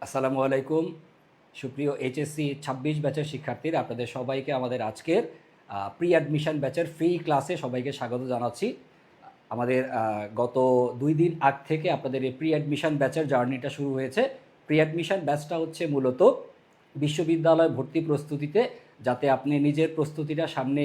আসসালামু আলাইকুম। সুপ্রিয় এইচএসসি ২৬ ব্যাচের শিক্ষার্থীরা, আপনাদের সবাইকে আমাদের আজকের প্রি অ্যাডমিশন ব্যাচের ফ্রি ক্লাসে সবাইকে স্বাগত জানাচ্ছি। আমাদের গত ২ দিন আগ থেকে আপনাদের এই প্রি অ্যাডমিশন ব্যাচের জার্নিটা শুরু হয়েছে। প্রি অ্যাডমিশন ব্যাচটা হচ্ছে মূলত বিশ্ববিদ্যালয় ভর্তি প্রস্তুতিতে যাতে আপনি নিজের প্রস্তুতিটা সামনে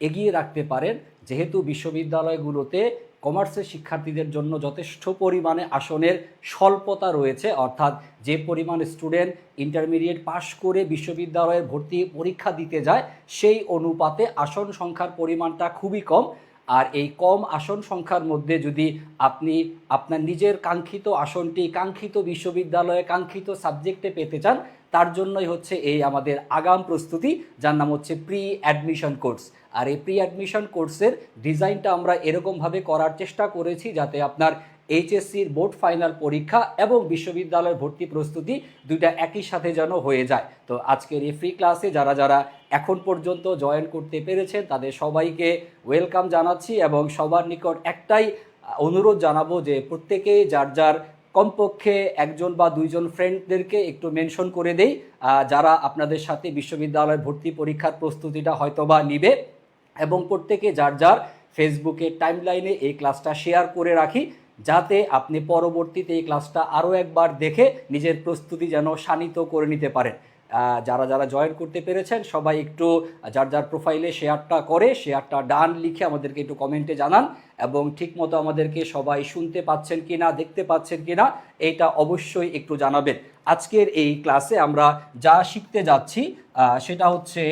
এগিয়ে রাখতে পারেন। যেহেতু বিশ্ববিদ্যালয়গুলোতে কমার্সের শিক্ষার্থীদের জন্য যথেষ্ট পরিমাণে আসনের স্বল্পতা রয়েছে, অর্থাৎ যে পরিমাণ স্টুডেন্ট ইন্টারমিডিয়েট পাশ করে বিশ্ববিদ্যালয়ের ভর্তি পরীক্ষা দিতে যায় সেই অনুপাতে আসন সংখ্যার পরিমাণটা খুবই কম। আর এই কম আসন সংখ্যার মধ্যে যদি আপনি আপনার নিজের কাঙ্ক্ষিত আসনটি কাঙ্ক্ষিত বিশ্ববিদ্যালয়ে কাঙ্ক্ষিত সাবজেক্টে পেতে চান, তার জন্যই হচ্ছে এই আমাদের আগাম প্রস্তুতি, যার নাম হচ্ছে প্রি অ্যাডমিশন কোর্স। আর এই প্রি অ্যাডমিশন কোর্সের ডিজাইনটা আমরা এরকমভাবে করার চেষ্টা করেছি যাতে আপনার এইচএসসির বোর্ড ফাইনাল পরীক্ষা এবং বিশ্ববিদ্যালয়ের ভর্তি প্রস্তুতি দুইটা একই সাথে যেন হয়ে যায়। তো আজকের এই ফ্রি ক্লাসে যারা যারা এখন পর্যন্ত জয়েন করতে পেরেছেন তাদের সবাইকে ওয়েলকাম জানাচ্ছি এবং সবার নিকট একটাই অনুরোধ জানাবো যে প্রত্যেকেই যার যার কমপক্ষে একজন বা দুইজন ফ্রেন্ডদেরকে একটু মেনশন করে দেই যারা আপনাদের সাথে বিশ্ববিদ্যালয়ের ভর্তি পরীক্ষার প্রস্তুতিটা হয়তোবা নিবে, এবং প্রত্যেকে যার যার ফেসবুকে টাইমলাইনে এই ক্লাসটা শেয়ার করে রাখি যাতে আপনি পরবর্তীতে এই ক্লাসটা আরও একবার দেখে নিজের প্রস্তুতি যেন শানিত করে নিতে পারেন। যারা যারা জয়েন করতে পেরেছেন সবাই একটু যার যার প্রোফাইলে শেয়ারটা ডান লিখে আমাদেরকে একটু কমেন্টে জানান, এবং ঠিকমতো আমাদেরকে সবাই শুনতে পাচ্ছেন কি না, দেখতে পাচ্ছেন কি না, এইটা অবশ্যই একটু জানাবেন। আজকের এই ক্লাসে আমরা যা শিখতে যাচ্ছি সেটা হচ্ছে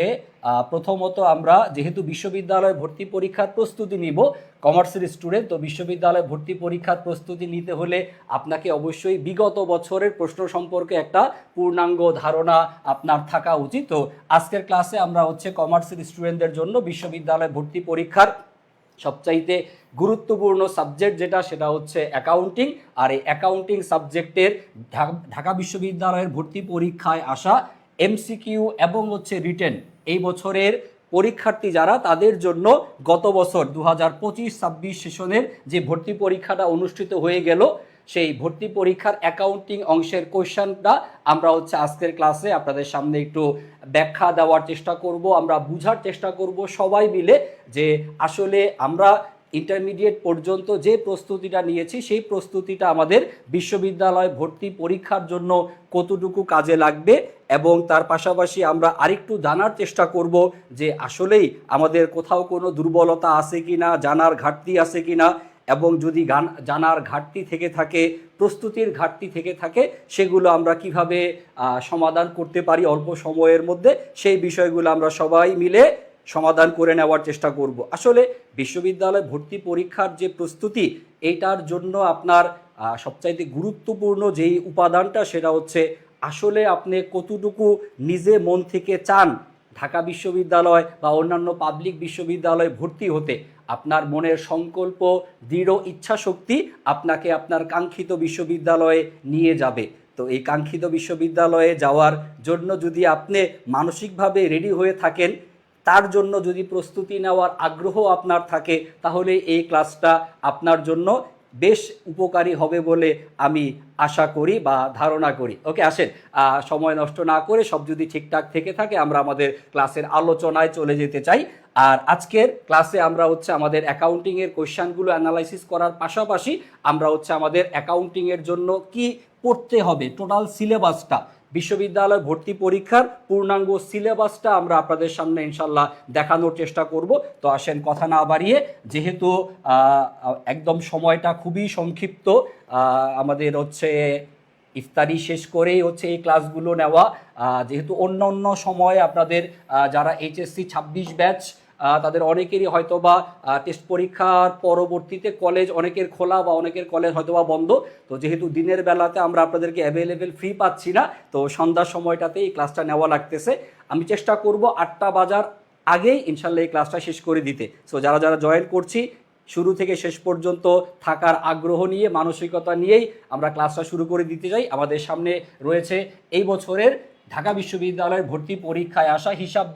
প্রথমত আমরা যেহেতু বিশ্ববিদ্যালয় ভর্তি পরীক্ষার প্রস্তুতি নিব, কমার্সের স্টুডেন্ট, তো বিশ্ববিদ্যালয় ভর্তি পরীক্ষার প্রস্তুতি নিতে হলে আপনাকে অবশ্যই বিগত বছরের প্রশ্ন সম্পর্কে একটা পূর্ণাঙ্গ ধারণা আপনার থাকা উচিত। তো আজকের ক্লাসে আমরা হচ্ছে কমার্সের স্টুডেন্টদের জন্য বিশ্ববিদ্যালয় ভর্তি পরীক্ষার সবচাইতে গুরুত্বপূর্ণ সাবজেক্ট সেটা হচ্ছে অ্যাকাউন্টিং। আর এই অ্যাকাউন্টিং সাবজেক্টের ঢাকা বিশ্ববিদ্যালয়ের ভর্তি পরীক্ষায় আসা এমসিকিউ এবং হচ্ছে রিটেন এই বছরের পরীক্ষার্থী যারা তাদের জন্য গত বছর 2025-26 সেশনের যে ভর্তি পরীক্ষাটা অনুষ্ঠিত হয়ে গেল সেই ভর্তি পরীক্ষার অ্যাকাউন্টিং অংশের কোয়েশ্চনটা আমরা হচ্ছে আজকের ক্লাসে আপনাদের সামনে একটু ব্যাখ্যা দেওয়ার চেষ্টা করব, আমরা বুঝার চেষ্টা করব সবাই মিলে যে আসলে আমরা ইন্টারমিডিয়েট পর্যন্ত যে প্রস্তুতিটা নিয়েছি সেই প্রস্তুতিটা আমাদের বিশ্ববিদ্যালয় ভর্তি পরীক্ষার জন্য কতটুকু কাজে লাগবে, এবং তার পাশাপাশি আমরা আরেকটু জানার চেষ্টা করব যে আসলেই আমাদের কোথাও কোনো দুর্বলতা আছে কি না, জানার ঘাটতি আছে কি না, এবং যদি জানার ঘাটতি থেকে থাকে, প্রস্তুতির ঘাটতি থেকে থাকে, সেগুলো আমরা কিভাবে সমাধান করতে পারি অল্প সময়ের মধ্যে, সেই বিষয়গুলো আমরা সবাই মিলে সমাধান করে নেওয়ার চেষ্টা করব। আসলে বিশ্ববিদ্যালয় ভর্তি পরীক্ষার যে প্রস্তুতি এইটার জন্য আপনার সবচাইতে গুরুত্বপূর্ণ যেই উপাদানটা সেটা হচ্ছে আসলে আপনি কতটুকু নিজে মন থেকে চান ঢাকা বিশ্ববিদ্যালয় বা অন্যান্য পাবলিক বিশ্ববিদ্যালয়ে ভর্তি হতে। আপনার মনের সংকল্প, দৃঢ় ইচ্ছা শক্তি আপনাকে আপনার কাঙ্ক্ষিত বিশ্ববিদ্যালয়ে নিয়ে যাবে। তো এই কাঙ্ক্ষিত বিশ্ববিদ্যালয়ে যাওয়ার জন্য যদি আপনি মানসিকভাবে রেডি হয়ে থাকেন, তার জন্য যদি প্রস্তুতি নেওয়ার আগ্রহ আপনার থাকে, তাহলে এই ক্লাসটা আপনার জন্য বেশ উপকারী হবে বলে আমি আশা করি বা ধারণা করি। ওকে, আসেন সময় নষ্ট না করে সব যদি ঠিকঠাক থেকে থাকে আমরা আমাদের ক্লাসের আলোচনায় চলে যেতে চাই। আর আজকের ক্লাসে আমরা হচ্ছে আমাদের অ্যাকাউন্টিংয়ের কোয়েশ্চনগুলো অ্যানালাইসিস করার পাশাপাশি আমরা হচ্ছে আমাদের অ্যাকাউন্টিংয়ের জন্য কি পড়তে হবে টোটাল সিলেবাসটা, বিশ্ববিদ্যালয় ভর্তি পরীক্ষার পূর্ণাঙ্গ সিলেবাসটা আমরা আপনাদের সামনে ইনশাল্লাহ দেখানোর চেষ্টা করব। তো আসেন কথা না বাড়িয়ে, যেহেতু একদম সময়টা খুবই সংক্ষিপ্ত, আমাদের হচ্ছে ইফতারি শেষ করেই হচ্ছে এই ক্লাসগুলো নেওয়া, যেহেতু অন্য অন্য সময় আপনাদের যারা এইচএসসি 26 ব্যাচ তাদের অনেকেরই হয়তোবা টেস্ট পরীক্ষার পরবর্তীতে কলেজ অনেকের খোলা বা অনেকের কলেজ হয়তোবা বন্ধ। তো যেহেতু দিনের বেলাতে আমরা আপনাদেরকে অ্যাভেলেবেল ফ্রি পাচ্ছি না, তো সন্ধ্যার সময়টাতে এই ক্লাসটা নেওয়া লাগতেছে। আমি চেষ্টা করব 8টা বাজার আগেই ইনশাল্লাহ এই ক্লাসটা শেষ করে দিতে। সো যারা যারা জয়েন করছি শুরু থেকে শেষ পর্যন্ত থাকার আগ্রহ নিয়ে, মানসিকতা নিয়েই আমরা ক্লাসটা শুরু করে দিতে চাই। আমাদের সামনে রয়েছে এই বছরের ঢাকা বিশ্ববিদ্যালয়ের ভর্তি পরীক্ষায় আসা হিসাব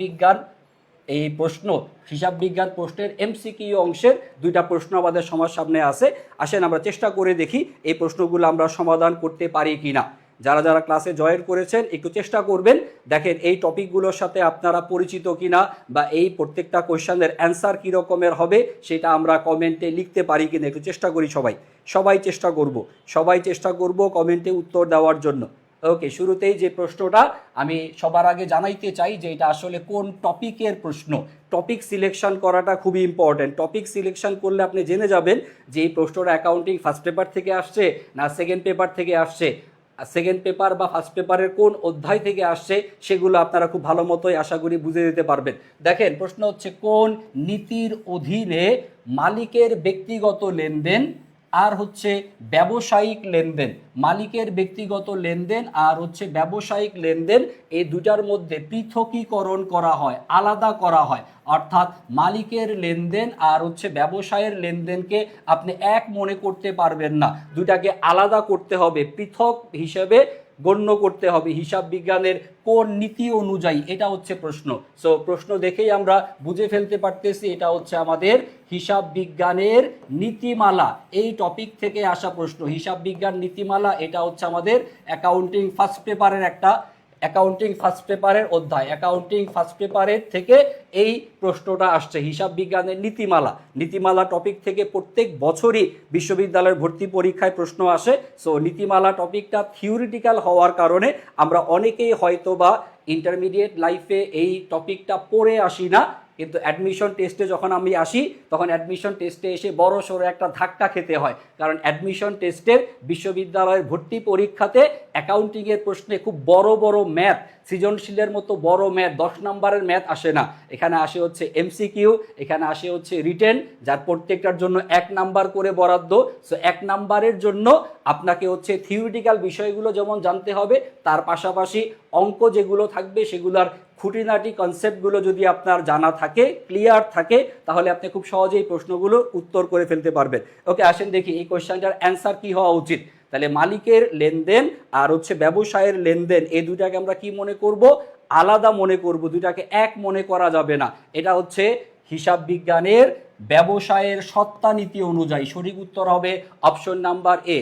বিজ্ঞান প্রশ্নের এমসিকিউ অংশের 2টা প্রশ্ন আমাদের সবার সামনে আছে। আসেন আমরা চেষ্টা করে দেখি এই প্রশ্নগুলো আমরা সমাধান করতে পারি কিনা। যারা যারা ক্লাসে জয়েন করেছেন একটু চেষ্টা করবেন, দেখেন এই টপিকগুলোর সাথে আপনারা পরিচিত কিনা বা এই প্রত্যেকটা কোয়েশ্চেনের অ্যান্সার কী রকমের হবে সেটা আমরা কমেন্টে লিখতে পারি কিনা একটু চেষ্টা করি। সবাই চেষ্টা করব কমেন্টে উত্তর দেওয়ার জন্য। ওকে, শুরুতেই যে প্রশ্নটা আমি সবার আগে জানাইতে চাই যে এটা আসলে কোন টপিকের প্রশ্ন। টপিক সিলেকশন করাটা খুবই ইম্পর্টেন্ট। টপিক সিলেকশন করলে আপনি জেনে যাবেন যে এই প্রশ্নটা অ্যাকাউন্টিং ফার্স্ট পেপার থেকে আসছে না সেকেন্ড পেপার থেকে আসছে, সেকেন্ড পেপার বা ফার্স্ট পেপারের কোন অধ্যায় থেকে আসছে সেগুলো আপনারা খুব ভালো মতোই আশা করি বুঝে দিতে পারবেন। দেখেন প্রশ্ন হচ্ছে কোন নীতির অধীনে মালিকের ব্যক্তিগত লেনদেন আর হচ্ছে ব্যবসায়িক লেনদেন, মালিকের ব্যক্তিগত লেনদেন আর হচ্ছে ব্যবসায়িক লেনদেন এই দুটার মধ্যে পৃথকীকরণ করা হয়, আলাদা করা হয়। অর্থাৎ মালিকের লেনদেন আর হচ্ছে ব্যবসায়ের লেনদেনকে আপনি এক মনে করতে পারবেন না, দুটাকে আলাদা করতে হবে, পৃথক হিসেবে গণ্য করতে হবে হিসাব বিজ্ঞানের কোন নীতি অনুযায়ী, এটা হচ্ছে প্রশ্ন। সো প্রশ্ন দেখেই আমরা বুঝে ফেলতে পারতেছি এটা হচ্ছে আমাদের হিসাব বিজ্ঞানের নীতিমালা, এই টপিক থেকে আসা প্রশ্ন। হিসাব বিজ্ঞান নীতিমালা এটা হচ্ছে আমাদের অ্যাকাউন্টিং ফার্স্ট পেপারের একটা অধ্যায়। অ্যাকাউন্টিং ফার্স্ট পেপারের থেকে এই প্রশ্নটা আসছে, হিসাব বিজ্ঞানের নীতিমালা টপিক থেকে প্রত্যেক বছরই বিশ্ববিদ্যালয়ের ভর্তি পরীক্ষায় প্রশ্ন আসে। সো নীতিমালা টপিকটা থিওরিটিক্যাল হওয়ার কারণে আমরা অনেকেই হয়তো বা ইন্টারমিডিয়েট লাইফে এই টপিকটা পড়ে আসি না, কিন্তু অ্যাডমিশন টেস্টে যখন আমি আসি তখন অ্যাডমিশন টেস্টে এসে বড় সড়ো একটা ধাক্কা খেতে হয়, কারণ অ্যাডমিশন টেস্টের বিশ্ববিদ্যালয়ের ভর্তি পরীক্ষাতে অ্যাকাউন্টিংয়ের প্রশ্নে খুব বড় বড় ম্যাথ, সৃজনশীলের মতো বড় ম্যাথ 10 নম্বরের ম্যাথ আসে না, এখানে আসে হচ্ছে এমসিকিউ, এখানে আসে হচ্ছে রিটেন, যার প্রত্যেকটার জন্য 1 নাম্বার করে বরাদ্দ। সো 1 নাম্বারের জন্য আপনাকে হচ্ছে থিওরিটিক্যাল বিষয়গুলো যেমন জানতে হবে, তার পাশাপাশি অঙ্ক যেগুলো থাকবে সেগুলোর খুঁটিনাটি কনসেপ্টগুলো যদি আপনার জানা থাকে, ক্লিয়ার থাকে, তাহলে আপনি খুব সহজেই প্রশ্নগুলো উত্তর করে ফেলতে পারবেন। ওকে, আসেন দেখি এই কোয়েশ্চেনটার অ্যান্সার কি হওয়া উচিত। তাহলে মালিকের লেনদেন আর হচ্ছে ব্যবসায়ের লেনদেন এই দুটাকে আমরা কি মনে করব, আলাদা মনে করব, দুটাকে এক মনে করা যাবে না। এটা হচ্ছে হিসাব বিজ্ঞানের ব্যবসায়ের সত্তা নীতি অনুযায়ী। সঠিক উত্তর হবে অপশন নাম্বার এ।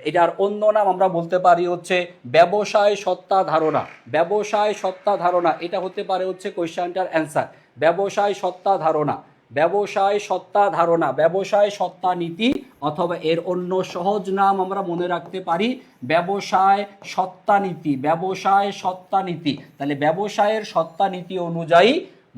এটার অন্য নাম আমরা বলতে পারি হচ্ছে ব্যবসায় সত্তা ধারণা। ব্যবসায় সত্তা ধারণা এটা হতে পারে হচ্ছে কোয়েশ্চেনটার অ্যান্সার। ব্যবসায় সত্তা ধারণা, ব্যবসায় সত্তা ধারণা, ব্যবসায় সত্তা নীতি, অথবা এর অন্য সহজ নাম আমরা মনে রাখতে পারি ব্যবসায় সত্তা নীতি। ব্যবসায় সত্তা নীতি, তাহলে ব্যবসায়ের সত্তা নীতি অনুযায়ী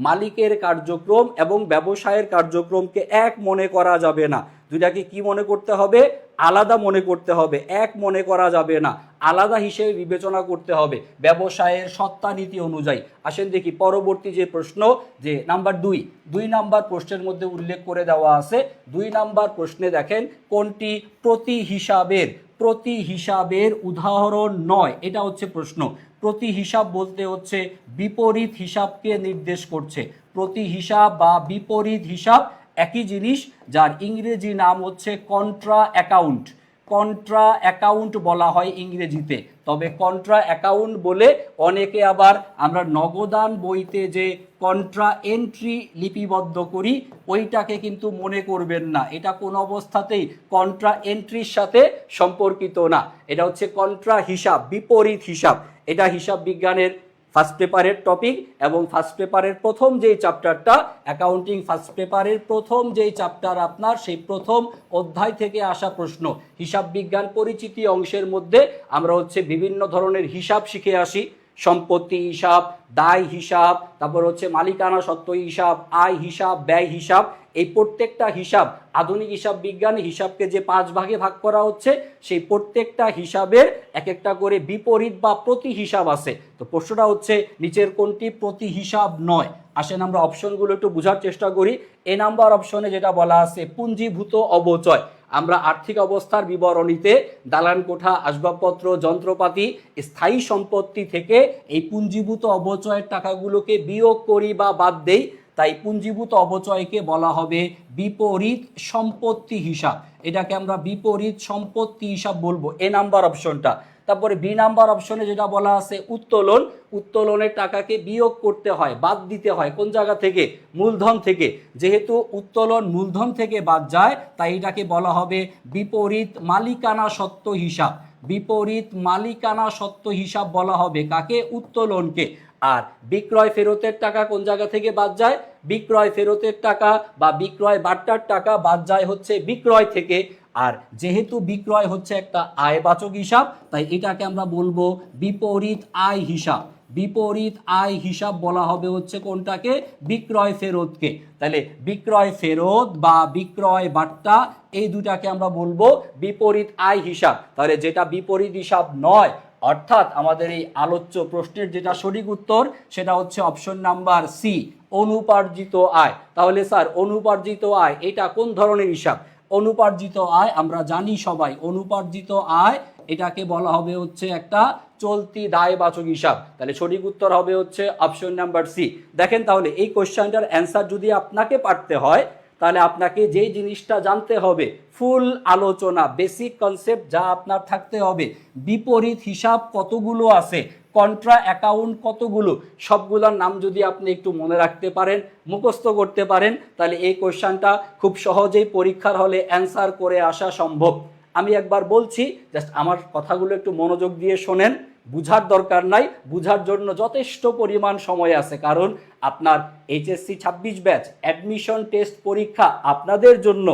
মালিকের কার্যক্রম এবং ব্যবসায়ের কার্যক্রমকে এক মনে করা যাবে না, দুটাকে কি মনে করতে হবে, আলাদা মনে করতে হবে, এক মনে করা যাবে না, আলাদা হিসেবে বিবেচনা করতে হবে ব্যবসায়ের সত্তা নীতি অনুযায়ী। আসেন দেখি পরবর্তী যে প্রশ্ন, যে নাম্বার 2 নাম্বার প্রশ্নের মধ্যে উল্লেখ করে দেওয়া আছে। 2 নাম্বার প্রশ্নে দেখেন কোনটি প্রতি হিসাবের উদাহরণ নয়, এটা হচ্ছে প্রশ্ন। প্রতি হিসাব বলতে হচ্ছে বিপরীত হিসাবকে নির্দেশ করছে। প্রতি হিসাব বা বিপরীত হিসাব একই জিনিস, যার ইংরেজি নাম হচ্ছে কন্ট্রা অ্যাকাউন্ট। কন্ট্রা অ্যাকাউন্ট বলা হয় ইংরেজিতে, তবে কন্ট্রা অ্যাকাউন্ট বলে অনেকে আবার আমরা নগদান বইতে যে কন্ট্রা এন্ট্রি লিপিবদ্ধ করি ওইটাকে কিন্তু মনে করবেন না, এটা কোন অবস্থাতেই কন্ট্রা এন্ট্রির সাথে সম্পর্কিত না। এটা হচ্ছে কন্ট্রা হিসাব, বিপরীত হিসাব। এটা হিসাব বিজ্ঞানের ফার্স্ট পেপারের টপিক, এবং ফার্স্ট পেপারের প্রথম যেই চ্যাপ্টারটা, অ্যাকাউন্টিং ফার্স্ট পেপারের প্রথম যেই চ্যাপ্টার আপনার, সেই প্রথম অধ্যায় থেকে আসা প্রশ্ন। হিসাব বিজ্ঞান পরিচিতি অংশের মধ্যে আমরা হচ্ছে বিভিন্ন ধরনের হিসাব শিখে আসি, সম্পত্তি হিসাব, দায় হিসাব, তারপর হচ্ছে মালিকানা সত্ত্ব হিসাব, আয় হিসাব, ব্যয় হিসাব। এই প্রত্যেকটা হিসাব, আধুনিক হিসাব বিজ্ঞানে হিসাবকে যে 5 ভাগে ভাগ করা হচ্ছে, সেই প্রত্যেকটা হিসাবের এক একটা করে বিপরীত বা প্রতি হিসাব আছে। তো প্রশ্নটা হচ্ছে নিচের কোনটি প্রতি হিসাব নয়। আসেন আমরা অপশনগুলো একটু বোঝার চেষ্টা করি। এ নাম্বার অপশনে যেটা বলা আছে পুঞ্জীভূত অবচয়। আমরা আর্থিক অবস্থার বিবরণীতে দালান কোঠা, আসবাবপত্র, যন্ত্রপাতি, স্থায়ী সম্পত্তি থেকে এই পুঞ্জীভূত অবচয়ের টাকাগুলোকে বিয়োগ করি বা বাদ দেই, তাই পুঞ্জীভূত অবচয়কে বলা হবে বিপরীত সম্পত্তি হিসাব। এটাকে আমরা বিপরীত সম্পত্তি হিসাব বলবো, এ নাম্বার অপশনটা। তারপরে বি নাম্বার অপশনে যেটা বলা আছে উত্তোলন, উত্তোলনের টাকাকে বিয়োগ করতে হয়, বাদ দিতে হয় কোন জায়গা থেকে, মূলধন থেকে। যেহেতু উত্তোলন মূলধন থেকে বাদ যায়, তাই এটাকে বলা হবে বিপরীত মালিকানা সত্ত্ব হিসাব। বিপরীত মালিকানা সত্ত্ব হিসাব বলা হবে কাকে? উত্তোলনকে। আর বিক্রয় ফেরতের টাকা কোন জায়গা থেকে বাদ যায়? বিক্রয় ফেরতের টাকা বা বিক্রয় বাট্টার টাকা বাদ যায় হচ্ছে বিক্রয় থেকে। আর যেহেতু বিক্রয় হচ্ছে একটা আয়বাচক হিসাব, তাই এটাকে আমরা বলবো বিপরীত আয় হিসাব। বিপরীত আয় হিসাব বলা হবে হচ্ছে কোনটাকে? বিক্রয় ফেরতকে। তাহলে বিক্রয় ফেরত বা বিক্রয় বাট্টা এই দুটাকে আমরা বলবো বিপরীত আয় হিসাব। তাহলে যেটা বিপরীত হিসাব নয়, অর্থাৎ আমাদের এই আলোচ্য প্রশ্নের যেটা সঠিক উত্তর সেটা হচ্ছে অপশন নাম্বার সি, অনুপার্জিত আয়। তাহলে স্যার অনুপার্জিত আয় এটা কোন ধরনের হিসাব? অনুপার্জিত আয় আমরা জানি সবাই, অনুপার্জিত আয় এটাকে বলা হবে হচ্ছে একটা চলতি দায়বাচক হিসাব। তাহলে সঠিক উত্তর হবে হচ্ছে অপশন নাম্বার সি। দেখেন তাহলে এই কোশ্চেনটার অ্যান্সার যদি আপনাকে পারতে হয়, তাহলে আপনাকে যেই জিনিসটা জানতে হবে, ফুল আলোচনা বেসিক কনসেপ্ট যা আপনার থাকতে হবে, বিপরীত হিসাব কতগুলো আছে, কন্ট্রা অ্যাকাউন্ট কতগুলো, সবগুলোর নাম যদি আপনি একটু মনে রাখতে পারেন, মুখস্থ করতে পারেন, তাহলে এই কোশ্চেনটা খুব সহজেই পরীক্ষার হলে অ্যান্সার করে আসা সম্ভব। আমি একবার বলছি, জাস্ট আমার কথাগুলো একটু মনোযোগ দিয়ে শোনেন। বুঝার দরকার নাই, বুঝার জন্য যথেষ্ট পরিমাণ সময় আছে, কারণ আপনার এইচএসসি 26 ব্যাচ অ্যাডমিশন টেস্ট পরীক্ষা আপনাদের জন্য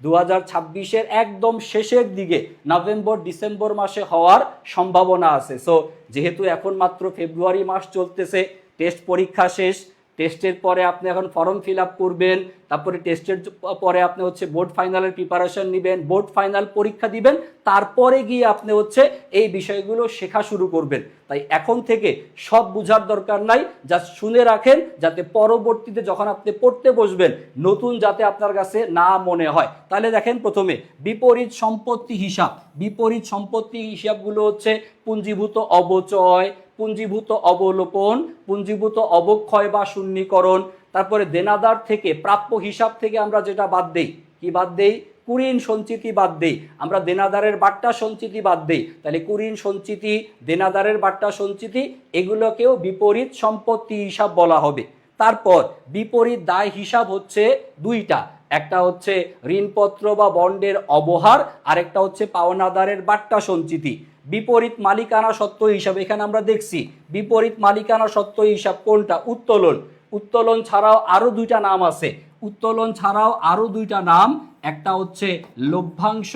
2026-এর একদম শেষের দিকে নভেম্বর ডিসেম্বর মাসে হওয়ার সম্ভাবনা আছে। সো যেহেতু এখন মাত্র ফেব্রুয়ারি মাস চলতেছে, টেস্ট পরীক্ষা শেষ, টেস্টের পরে আপনি এখন ফর্ম ফিল আপ করবেন, তারপরে টেস্টের পরে আপনি হচ্ছে বোর্ড ফাইনালের প্রিপারেশন নেবেন, বোর্ড ফাইনাল পরীক্ষা দিবেন, তারপরে গিয়ে আপনি হচ্ছে এই বিষয়গুলো শেখা শুরু করবেন। তাই এখন থেকে সব বুঝার দরকার নাই, জাস্ট শুনে রাখেন, যাতে পরবর্তীতে যখন আপনি পড়তে বসবেন নতুন যাতে আপনার কাছে না মনে হয়। তাহলে দেখেন প্রথমে বিপরীত সম্পত্তি হিসাব। বিপরীত সম্পত্তি হিসাবগুলো হচ্ছে পুঞ্জীভূত অবচয়, পুঞ্জীভূত অবলোপন, পুঞ্জীভূত অবক্ষয় বা শূন্যীকরণ। তারপরে দেনাদার থেকে প্রাপ্য হিসাব থেকে আমরা যেটা বাদ দেই, কি বাদ দেই? কুঋণ সঞ্চিতি বাদ দেই, আমরা দেনাদারের বাট্টা সঞ্চিতি বাদ দেই। তাহলে কুঋণ সঞ্চিতি, দেনাদারের বাট্টা সঞ্চিতি এগুলোকেও বিপরীত সম্পত্তি হিসাব বলা হবে। তারপর বিপরীত দায় হিসাব হচ্ছে দুইটা, একটা হচ্ছে ঋণপত্র বা বন্ডের অবহার, আরেকটা হচ্ছে পাওনাদারের বাট্টা সঞ্চিতি। বিপরীত মালিকানা সত্ত্ব হিসাব এখানে আমরা দেখছি, বিপরীত মালিকানা সত্ত্ব হিসাব কোনটা? উত্তোলন। উত্তোলন ছাড়াও আরো দুইটা নাম আছে, উত্তোলন ছাড়াও আরো দুইটা নাম, একটা হচ্ছে লভ্যাংশ,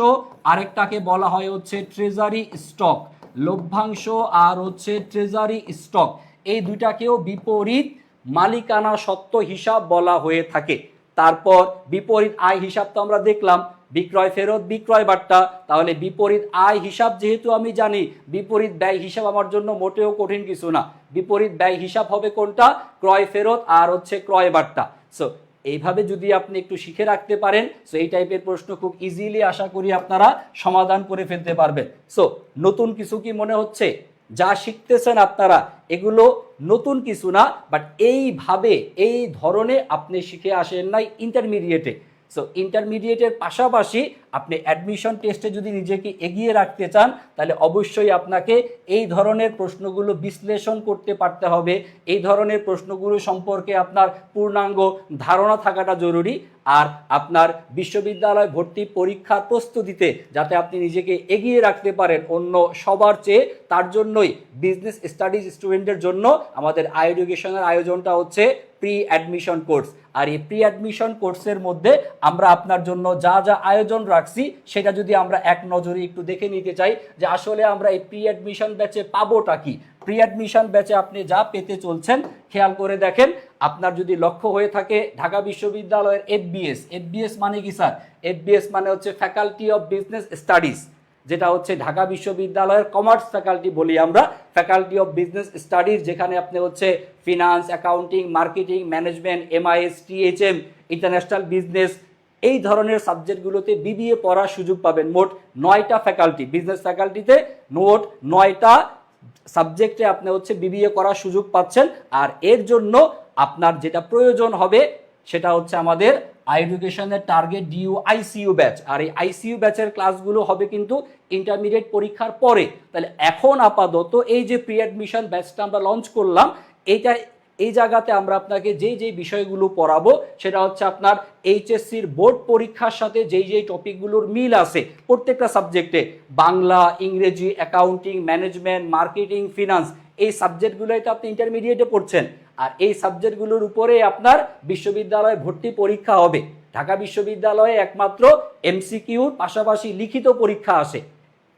আরেকটাকে বলা হয় হচ্ছে ট্রেজারি স্টক। লভ্যাংশ আর হচ্ছে ট্রেজারি স্টক এই দুইটাকেও বিপরীত মালিকানা সত্ত্ব হিসাব বলা হয়ে থাকে। তারপর বিপরীত আয় হিসাব তো আমরা দেখলাম, বিক্রয় ফেরত, বিক্রয় বাট্টা। তাহলে বিপরীত আয় হিসাব যেহেতু আমি জানি, বিপরীত ব্যয় হিসাব আমার জন্য মোটেও কঠিন কিছু না। বিপরীত ব্যয় হিসাব হবে কোনটা? ক্রয় ফেরত আর হচ্ছে ক্রয় বাট্টা। সো এইভাবে যদি আপনি একটু শিখে রাখতে পারেন, সো এই টাইপের প্রশ্ন খুব ইজিলি আশা করি আপনারা সমাধান করে ফেলতে পারবেন। সো নতুন কিছু কি মনে হচ্ছে? যা শিখতেছেন আপনারা এগুলো নতুন কিছু না, বাট এইভাবে এই ধরনে আপনি শিখে আসেন নাই ইন্টারমিডিয়েটে। সো ইন্টারমিডিয়েটের পাশাপাশি আপনি অ্যাডমিশন টেস্টে যদি নিজেকে এগিয়ে রাখতে চান, তাহলে অবশ্যই আপনাকে এই ধরনের প্রশ্নগুলো বিশ্লেষণ করতে পারতে হবে। এই ধরনের প্রশ্নগুলো সম্পর্কে আপনার পূর্ণাঙ্গ ধারণা থাকাটা জরুরি। আর আপনার বিশ্ববিদ্যালয় ভর্তি পরীক্ষার প্রস্তুতিতে যাতে আপনি নিজেকে এগিয়ে রাখতে পারেন অন্য সবার চেয়ে, তার জন্যই বিজনেস স্টাডিজ স্টুডেন্টদের জন্য আমাদের এডুকেশনের আয়োজনটা হচ্ছে প্রি অ্যাডমিশন কোর্স। আর এই প্রি অ্যাডমিশন কোর্সের মধ্যে আমরা আপনার জন্য যা যা আয়োজন রাখছি সেটা যদি আমরা এক নজরে একটু দেখে নিতে চাই, যে আসলে আমরা এই প্রি অ্যাডমিশন ব্যাচে পাবোটা কি। প্রি অ্যাডমিশন ব্যাচে আপনি যা পেতে চলছেন খেয়াল করে দেখেন। আপনার যদি লক্ষ্য হয়ে থাকে ঢাকা বিশ্ববিদ্যালয়ের এফবিএস, এফবিএস মানে কি স্যার? এফবিএস মানে হচ্ছে ফ্যাকাল্টি অফ বিজনেস স্টাডিজ, যেটা হচ্ছে ঢাকা বিশ্ববিদ্যালয়ের কমার্স ফ্যাকাল্টি বলি আমরা, ফ্যাকাল্টি অফ বিজনেস স্টাডিজ, যেখানে আপনি হচ্ছে finance, accounting, marketing, management, MIS, THM, international business, এই ধরনের সাবজেক্টগুলোতে বিবিএ পড়ার সুযোগ পাবেন। মোট 9টা ফ্যাকাল্টি, বিজনেস ফ্যাকাল্টিতে মোট 9টা সাবজেক্টে আপনি হচ্ছে বিবিএ করার সুযোগ পাচ্ছেন। আর এর জন্য আপনার যেটা প্রয়োজন হবে সেটা হচ্ছে আমাদের এডুকেশনের টার্গেট ডিইউ আইসিইউ ব্যাচ। আর এই আইসিইউ ব্যাচের ক্লাসগুলো হবে কিন্তু ইন্টারমিডিয়েট পরীক্ষার পরে। তাহলে এখন আপাতত এই যে প্রি অ্যাডমিশন ব্যাচটা আমরা লঞ্চ করলাম, এই জায়গাতে আমরা আপনাকে যেই যেই বিষয়গুলো পড়াবো সেটা হচ্ছে আপনার এইচএসসির বোর্ড পরীক্ষার সাথে যেই যেই টপিকগুলোর মিল আছে প্রত্যেকটা সাবজেক্টে, বাংলা, ইংরেজি, অ্যাকাউন্টিং, ম্যানেজমেন্ট, মার্কেটিং, ফিনান্স, এই সাবজেক্টগুলোই তো আপনি ইন্টারমিডিয়েটে পড়ছেন। আর এই সাবজেক্টগুলোর উপরে আপনার বিশ্ববিদ্যালয়ে ভর্তি পরীক্ষা হবে। ঢাকা বিশ্ববিদ্যালয়ে একমাত্র এমসিকিউর পাশাপাশি লিখিত পরীক্ষা আসে।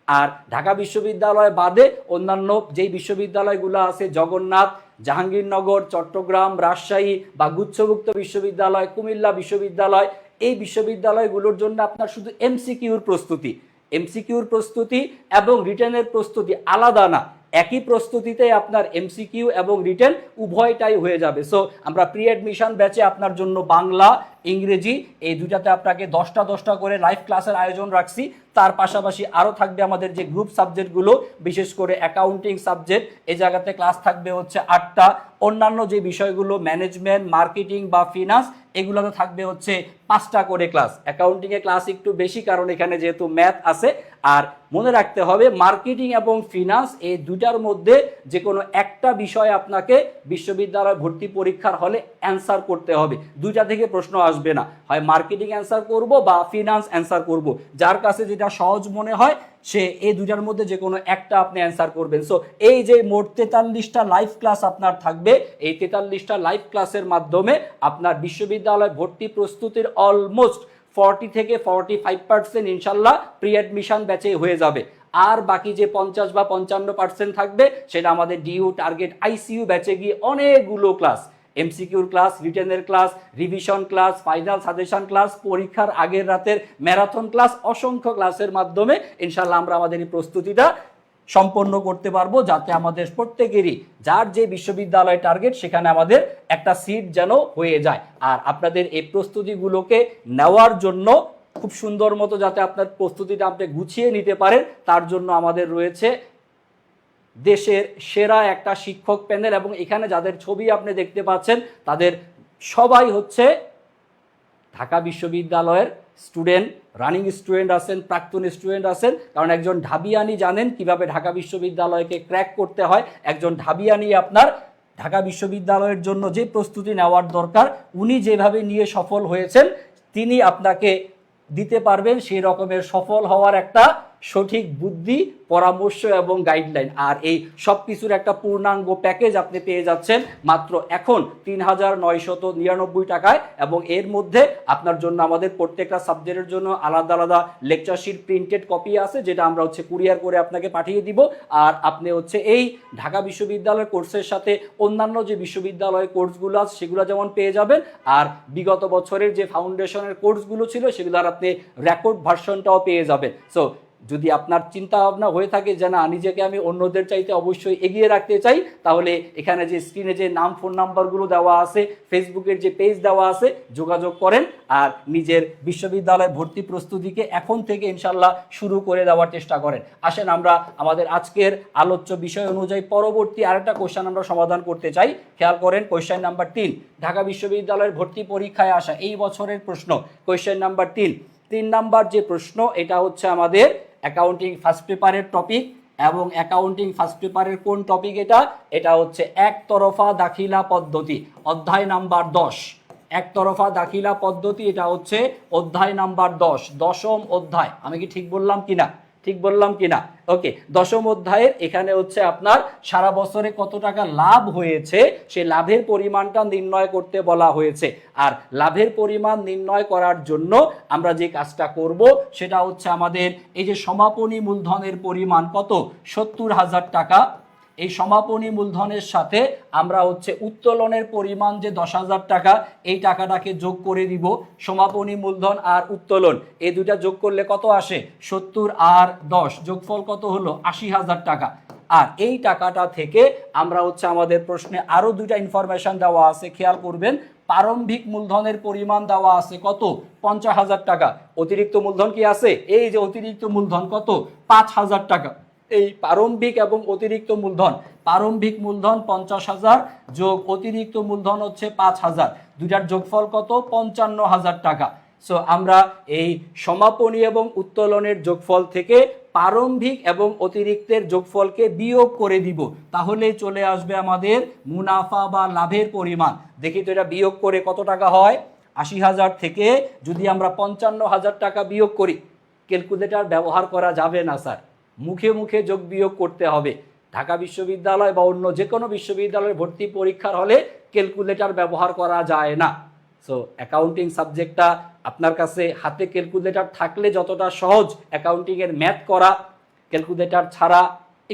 আর ঢাকা বিশ্ববিদ্যালয় বাদে অন্যান্য যেই বিশ্ববিদ্যালয়গুলো আছে, জগন্নাথ, জাহাঙ্গীরনগর, চট্টগ্রাম, রাজশাহী বা গুচ্ছভুক্ত বিশ্ববিদ্যালয়, কুমিল্লা বিশ্ববিদ্যালয়, এই বিশ্ববিদ্যালয়গুলোর জন্য আপনার শুধু এমসিকিউর প্রস্তুতি এবং রিটেনের প্রস্তুতি আলাদা না, একই প্রস্তুতিতে আপনার এমসিকিউ এবং রিটেন উভয়টাই হয়ে যাবে। সো আমরা প্রি অ্যাডমিশন ব্যাচে আপনার জন্য বাংলা, ইংরেজি এই দুটাতে আপনাকে 10টা করে লাইভ ক্লাসের আয়োজন রাখছি। তার পাশাপাশি আরও থাকবে আমাদের যে গ্রুপ সাবজেক্টগুলো, বিশেষ করে অ্যাকাউন্টিং সাবজেক্ট, এই জায়গাতে ক্লাস থাকবে হচ্ছে 8টা। অন্যান্য যে বিষয়গুলো ম্যানেজমেন্ট, মার্কেটিং বা ফিনান্স, এগুলোতে থাকবে হচ্ছে 5টা করে ক্লাস। অ্যাকাউন্টিংয়ে ক্লাস একটু বেশি, কারণ এখানে যেহেতু ম্যাথ আছে। আর মনে রাখতে হবে মার্কেটিং এবং ফিনান্স এই দুটার মধ্যে যে কোনো একটা বিষয় আপনাকে বিশ্ববিদ্যালয় ভর্তি পরীক্ষার হলে অ্যান্সার করতে হবে। দুইটা থেকে প্রশ্ন আসবে না, হয় মার্কেটিং অ্যান্সার করব বা ফিনান্স অ্যান্সার করব। যার কাছে যেটা সহজ মনে হয় সে এই দুটার মধ্যে যে কোনো একটা আপনি অ্যান্সার করবেন। সো এই যে মোট 43টা লাইভ ক্লাস আপনার থাকবে, এই 43টা লাইভ ক্লাসের মাধ্যমে আপনার বিশ্ববিদ্যালয় ভর্তি প্রস্তুতির অলমোস্ট 40 থেকে 45% ইনশাল্লাহ প্রি অ্যাডমিশন ব্যাচে হয়ে যাবে। আর বাকি যে 50 বা 55% থাকবে সেটা আমাদের ডিইউ, টার্গেট, আইসিইউ ব্যাচে গিয়ে অনেকগুলো ক্লাস, এমসিকিউর ক্লাস, রিটেনের class, revision class, final suggestion class, পরীক্ষার আগের রাতের ম্যারাথন ক্লাস, অসংখ্য ক্লাসের মাধ্যমে ইনশাল্লাহ আমরা আমাদের এই প্রস্তুতিটা সম্পন্ন করতে পারবো, যাতে আমাদের প্রত্যেকেরই যার যে বিশ্ববিদ্যালয় টার্গেট সেখানে আমাদের একটা সিট যেন হয়ে যায়। আর আপনাদের এই প্রস্তুতিগুলোকে নেওয়ার জন্য খুব সুন্দর মতো যাতে আপনার প্রস্তুতিটা আপনি গুছিয়ে নিতে পারেন, তার জন্য আমাদের রয়েছে দেশের সেরা একটা শিক্ষক প্যানেল। এবং এখানে যাদের ছবি আপনি দেখতে পাচ্ছেন তাদের সবাই হচ্ছে ঢাকা বিশ্ববিদ্যালয়ের স্টুডেন্ট, রানিং স্টুডেন্ট আছেন, প্রাক্তন স্টুডেন্ট আছেন। কারণ একজন ঢাবিয়ানি জানেন কিভাবে ঢাকা বিশ্ববিদ্যালয়কে ক্র্যাক করতে হয়। একজন ঢাবিয়ানি আপনার ঢাকা বিশ্ববিদ্যালয়ের জন্য যে প্রস্তুতি নেওয়ার দরকার উনি যেভাবে নিয়ে সফল হয়েছেন, তিনি আপনাকে দিতে পারবেন সেই রকমের সফল হওয়ার একটা সঠিক বুদ্ধি, পরামর্শ এবং গাইডলাইন। আর এই সব কিছুর একটা পূর্ণাঙ্গ প্যাকেজ আপনি পেয়ে যাচ্ছেন মাত্র এখন ৩,৯৯৯ টাকায়। এবং এর মধ্যে আপনার জন্য আমাদের প্রত্যেকটা সাবজেক্টের জন্য আলাদা আলাদা লেকচার শিট প্রিন্টেড কপি আছে, যেটা আমরা হচ্ছে কুরিয়ার করে আপনাকে পাঠিয়ে দিব। আর আপনি হচ্ছে এই ঢাকা বিশ্ববিদ্যালয়ের কোর্সের সাথে অন্যান্য যে বিশ্ববিদ্যালয়ের কোর্সগুলো আছে সেগুলো যেমন পেয়ে যাবেন, আর বিগত বছরের যে ফাউন্ডেশনের কোর্সগুলো ছিল সেগুলোর আপনি রেকর্ড ভার্সনটাও পেয়ে যাবেন। সো যদি আপনার চিন্তা ভাবনা হয়ে থাকে যে না, নিজেকে আমি অন্যদের চাইতে অবশ্যই এগিয়ে রাখতে চাই, তাহলে এখানে যে স্ক্রিনে যে নাম, ফোন নাম্বারগুলো দেওয়া আছে, ফেসবুকের যে পেজ দেওয়া আছে, যোগাযোগ করেন আর নিজের বিশ্ববিদ্যালয় ভর্তি প্রস্তুতিকে এখন থেকে ইনশাল্লাহ শুরু করে দেওয়ার চেষ্টা করেন। আসেন আমরা আমাদের আজকের আলোচ্য বিষয় অনুযায়ী পরবর্তী আরেকটা কোশ্চেন আমরা সমাধান করতে চাই। খেয়াল করেন কোশ্চেন নাম্বার 3, ঢাকা বিশ্ববিদ্যালয়ের ভর্তি পরীক্ষায় আসা এই বছরের প্রশ্ন। কোশ্চেন নাম্বার 3 নাম্বার যে প্রশ্ন, এটা হচ্ছে আমাদের অ্যাকাউন্টিং ফার্স্ট পেপারের টপিক। এবং অ্যাকাউন্টিং ফার্স্ট পেপারের কোন টপিক? এটা হচ্ছে একতরফা দাখিলা পদ্ধতি, অধ্যায় নাম্বার 10। একতরফা দাখিলা পদ্ধতি, এটা হচ্ছে অধ্যায় নাম্বার 10, 10ম অধ্যায়। আমি কি ঠিক বললাম কিনা? ঠিক বললাম কিনা? ওকে, 10ম অধ্যায়ের এখানে হচ্ছে আপনার সারা বছরে কত টাকা লাভ হয়েছে সেই লাভের পরিমাণটা নির্ণয় করতে বলা হয়েছে। আর লাভের পরিমাণ নির্ণয় করার জন্য আমরা যে কাজটা করব সেটা হচ্ছে আমাদের এই যে সমাপনী মূলধনের পরিমাণ কত, 70,000 টাকা। এই সমাপনী মূলধনের সাথে আমরা হচ্ছে উত্তোলনের পরিমাণ যে 10,000 টাকা, এই টাকাটাকে যোগ করে দিব। সমাপনী মূলধন আর উত্তোলন এই দুইটা যোগ করলে কত আসে? 70 আর 10 যোগফল কত হলো? 80,000 টাকা। আর এই টাকাটা থেকে আমরা হচ্ছে আমাদের প্রশ্নে আরো দুইটা ইনফরমেশন দেওয়া আছে, খেয়াল করবেন। প্রারম্ভিক মূলধনের পরিমাণ দেওয়া আছে কত? 50,000 টাকা। অতিরিক্ত মূলধন কি আছে? এই যে অতিরিক্ত মূলধন কত? 5,000 টাকা। এই প্রারম্ভিক এবং অতিরিক্ত মূলধন, প্রারম্ভিক মূলধন 50,000 যোগ অতিরিক্ত মূলধন হচ্ছে 5,000, দুইটার যোগফল কত? 55,000 টাকা। সো আমরা এই সমাপনী এবং উত্তোলনের যোগফল থেকে প্রারম্ভিক এবং অতিরিক্তের যোগফলকে বিয়োগ করে দিব, তাহলে চলে আসবে আমাদের মুনাফা বা লাভের পরিমাণ। দেখি তো এটা বিয়োগ করে কত টাকা হয়। ৮০,০০০ থেকে যদি আমরা ৫৫,০০০ টাকা বিয়োগ করি, ক্যালকুলেটর ব্যবহার করা যাবে না স্যার, মুখে মুখে যোগ বিয়োগ করতে হবে। ঢাকা বিশ্ববিদ্যালয় বা অন্য যে কোনো বিশ্ববিদ্যালয়ের ভর্তি পরীক্ষার হলে ক্যালকুলেটর ব্যবহার করা যায় না। সো অ্যাকাউন্টিং সাবজেক্টটা আপনার কাছে হাতে ক্যালকুলেটর থাকলে যতটা সহজ, অ্যাকাউন্টিংয়ের ম্যাথ করা ক্যালকুলেটর ছাড়া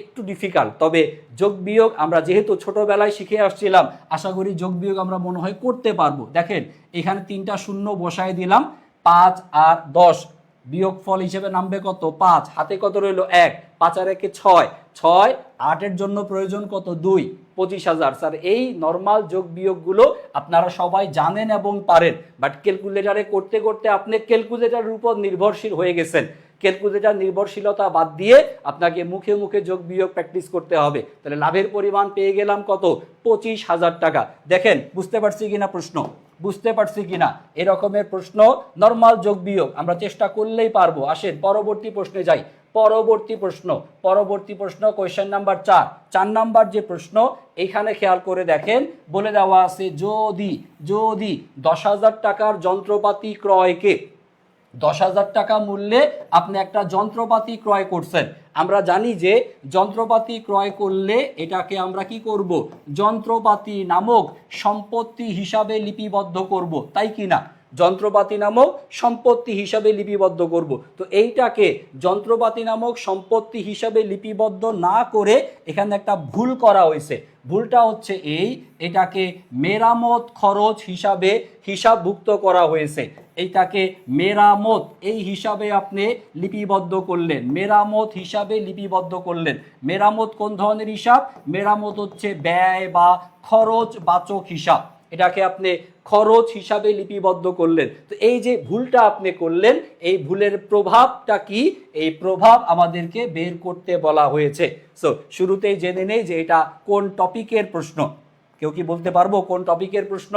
একটু ডিফিকাল্ট। তবে যোগ বিয়োগ আমরা যেহেতু ছোটোবেলায় শিখে আসছিলাম, আশা করি যোগ বিয়োগ আমরা মনে হয় করতে পারবো। দেখেন এখানে 3টা শূন্য বসায় দিলাম, 5 আর 10, বিয়োগফল হিসেবে নামবে কত 5, হাতে কত রইল 1, 5 আর 1 6, 6, 8-এর জন্য প্রয়োজন কত 2, 25,000। স্যার এই নর্মাল যোগ বিয়োগগুলো আপনারা সবাই জানেন এবং পারেন, বাট ক্যালকুলেটারে করতে করতে আপনি ক্যালকুলেটারের উপর নির্ভরশীল হয়ে গেছেন। ক্যালকুলেটর নির্ভরশীলতা বাদ দিয়ে আপনাকে মুখে মুখে যোগ বিয়োগ প্র্যাকটিস করতে হবে। তাহলে লাভের পরিমাণ পেয়ে গেলাম কত 25,000 টাকা। দেখেন বুঝতে পারছি কিনা প্রশ্ন, বুঝতে পারছি কিনা? এরকমের প্রশ্ন নর্মাল যোগ বিয়োগ আমরা চেষ্টা করলেই পারবো। আসেন পরবর্তী প্রশ্নে যাই। পরবর্তী প্রশ্ন কোয়েশ্চেন নাম্বার 4 নাম্বার যে প্রশ্ন, এইখানে খেয়াল করে দেখেন বলে দেওয়া আছে যদি 10,000 টাকার যন্ত্রপাতি ক্রয়কে 10,000 টাকা মূল্যে আপনি একটা যন্ত্রপাতি ক্রয় করছেন। আমরা জানি যে যন্ত্রপাতি ক্রয় করলে এটাকে আমরা কি করব, যন্ত্রপাতি নামক সম্পত্তি হিসাবে লিপিবদ্ধ করব, তাই কি না? যন্ত্রপাতি নামক সম্পত্তি হিসাবে লিপিবদ্ধ করব। তো এইটাকে যন্ত্রপাতি নামক সম্পত্তি হিসাবে লিপিবদ্ধ না করে এখানে একটা ভুল করা হয়েছে। ভুলটা হচ্ছে এটাকে মেরামত খরচ হিসাবে হিসাবভুক্ত করা হয়েছে। এইটাকে মেরামত এই হিসাবে আপনি লিপিবদ্ধ করলেন, মেরামত হিসাবে লিপিবদ্ধ করলেন। মেরামত কোন ধরনের হিসাব? মেরামত হচ্ছে ব্যয় বা খরচ বাচক হিসাব, এটাকে আপনি খরচ হিসাবে লিপিবদ্ধ করলেন। তো এই যে ভুলটা আপনি করলেন, এই ভুলের প্রভাবটা কি, এই প্রভাব আমাদেরকে বের করতে বলা হয়েছে। সো শুরুতেই জেনে নেই যে এটা কোন টপিকের প্রশ্ন। কেউ কি বলতে পারবো কোন টপিকের প্রশ্ন?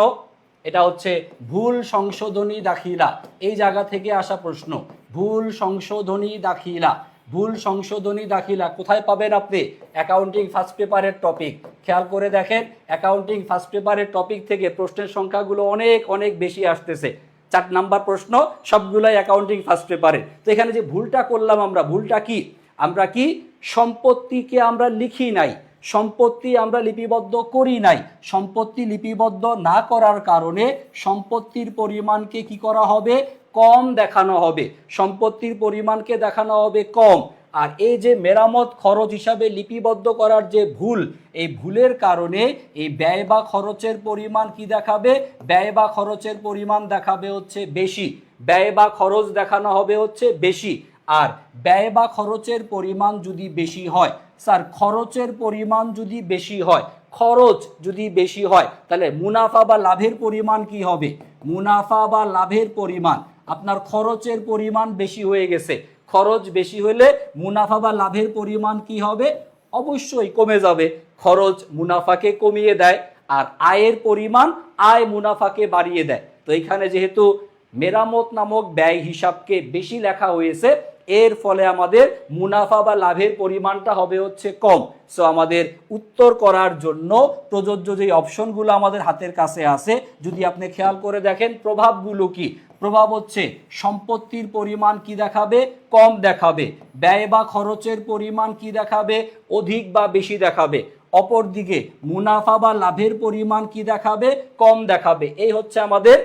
এটা হচ্ছে ভুল সংশোধনী দাখিলা, এই জায়গা থেকে আসা প্রশ্ন। ভুল সংশোধনী দাখিলা, ভুল সংশোধনী দাখিলা কোথায় পাবেন আপনি? অ্যাকাউন্টিং ফার্স্ট পেপারের টপিক। খেয়াল করে দেখেন অ্যাকাউন্টিং ফার্স্ট পেপারের টপিক থেকে প্রশ্নের সংখ্যাগুলো অনেক অনেক বেশি আসতেছে। 4 নাম্বার প্রশ্ন সবগুলাই অ্যাকাউন্টিং ফার্স্ট পেপারে। তো এখানে যে ভুলটা করলাম আমরা, ভুলটা কি? আমরা কি সম্পত্তিকে আমরা লিখি নাই, সম্পত্তি আমরা লিপিবদ্ধ করি নাই। সম্পত্তি লিপিবদ্ধ না করার কারণে সম্পত্তির পরিমাণকে কি করা হবে? কম দেখানো হবে। সম্পত্তির পরিমাণকে দেখানো হবে কম। আর এই যে মেরামত খরচ হিসাবে লিপিবদ্ধ করার যে ভুল, এই ভুলের কারণে এই ব্যয় বা খরচের পরিমাণ কি দেখাবে? ব্যয় বা খরচের পরিমাণ দেখাবে হচ্ছে বেশি। ব্যয় বা খরচ দেখানো হবে হচ্ছে বেশি। আর ব্যয় বা খরচের পরিমাণ যদি বেশি হয়, স্যার খরচের পরিমাণ যদি বেশি হয়, খরচ যদি বেশি হয়, তাহলে মুনাফা বা লাভের পরিমাণ কি হবে? মুনাফা বা লাভের পরিমাণ, আপনার খরচের পরিমাণ বেশি হয়ে গেছে। খরচ বেশি হলে মুনাফা বা লাভের পরিমাণ কি হবে? অবশ্যই কমে যাবে। খরচ মুনাফাকে কমিয়ে দেয়, আর আয়ের পরিমাণ আয় মুনাফাকে বাড়িয়ে দেয়। তো এখানে যেহেতু মেরামত নামক ব্যয় হিসাবকে বেশি লেখা হয়েছে, এর ফলে আমাদের মুনাফা বা লাভের পরিমাণটা হবে হচ্ছে কম। সো আমাদের উত্তর করার জন্য প্রযোজ্য যে অপশনগুলো আমাদের হাতের কাছে আছে, যদি আপনি খেয়াল করে দেখেন প্রভাবগুলো কি? প্রভাব হচ্ছে সম্পত্তির পরিমাণ কি দেখাবে? কম দেখাবে। ব্যয় বা খরচের পরিমাণ কি দেখাবে? অধিক বা বেশি দেখাবে। অপরদিকে মুনাফা বা লাভের পরিমাণ কি দেখাবে? কম দেখাবে। এই হচ্ছে আমাদের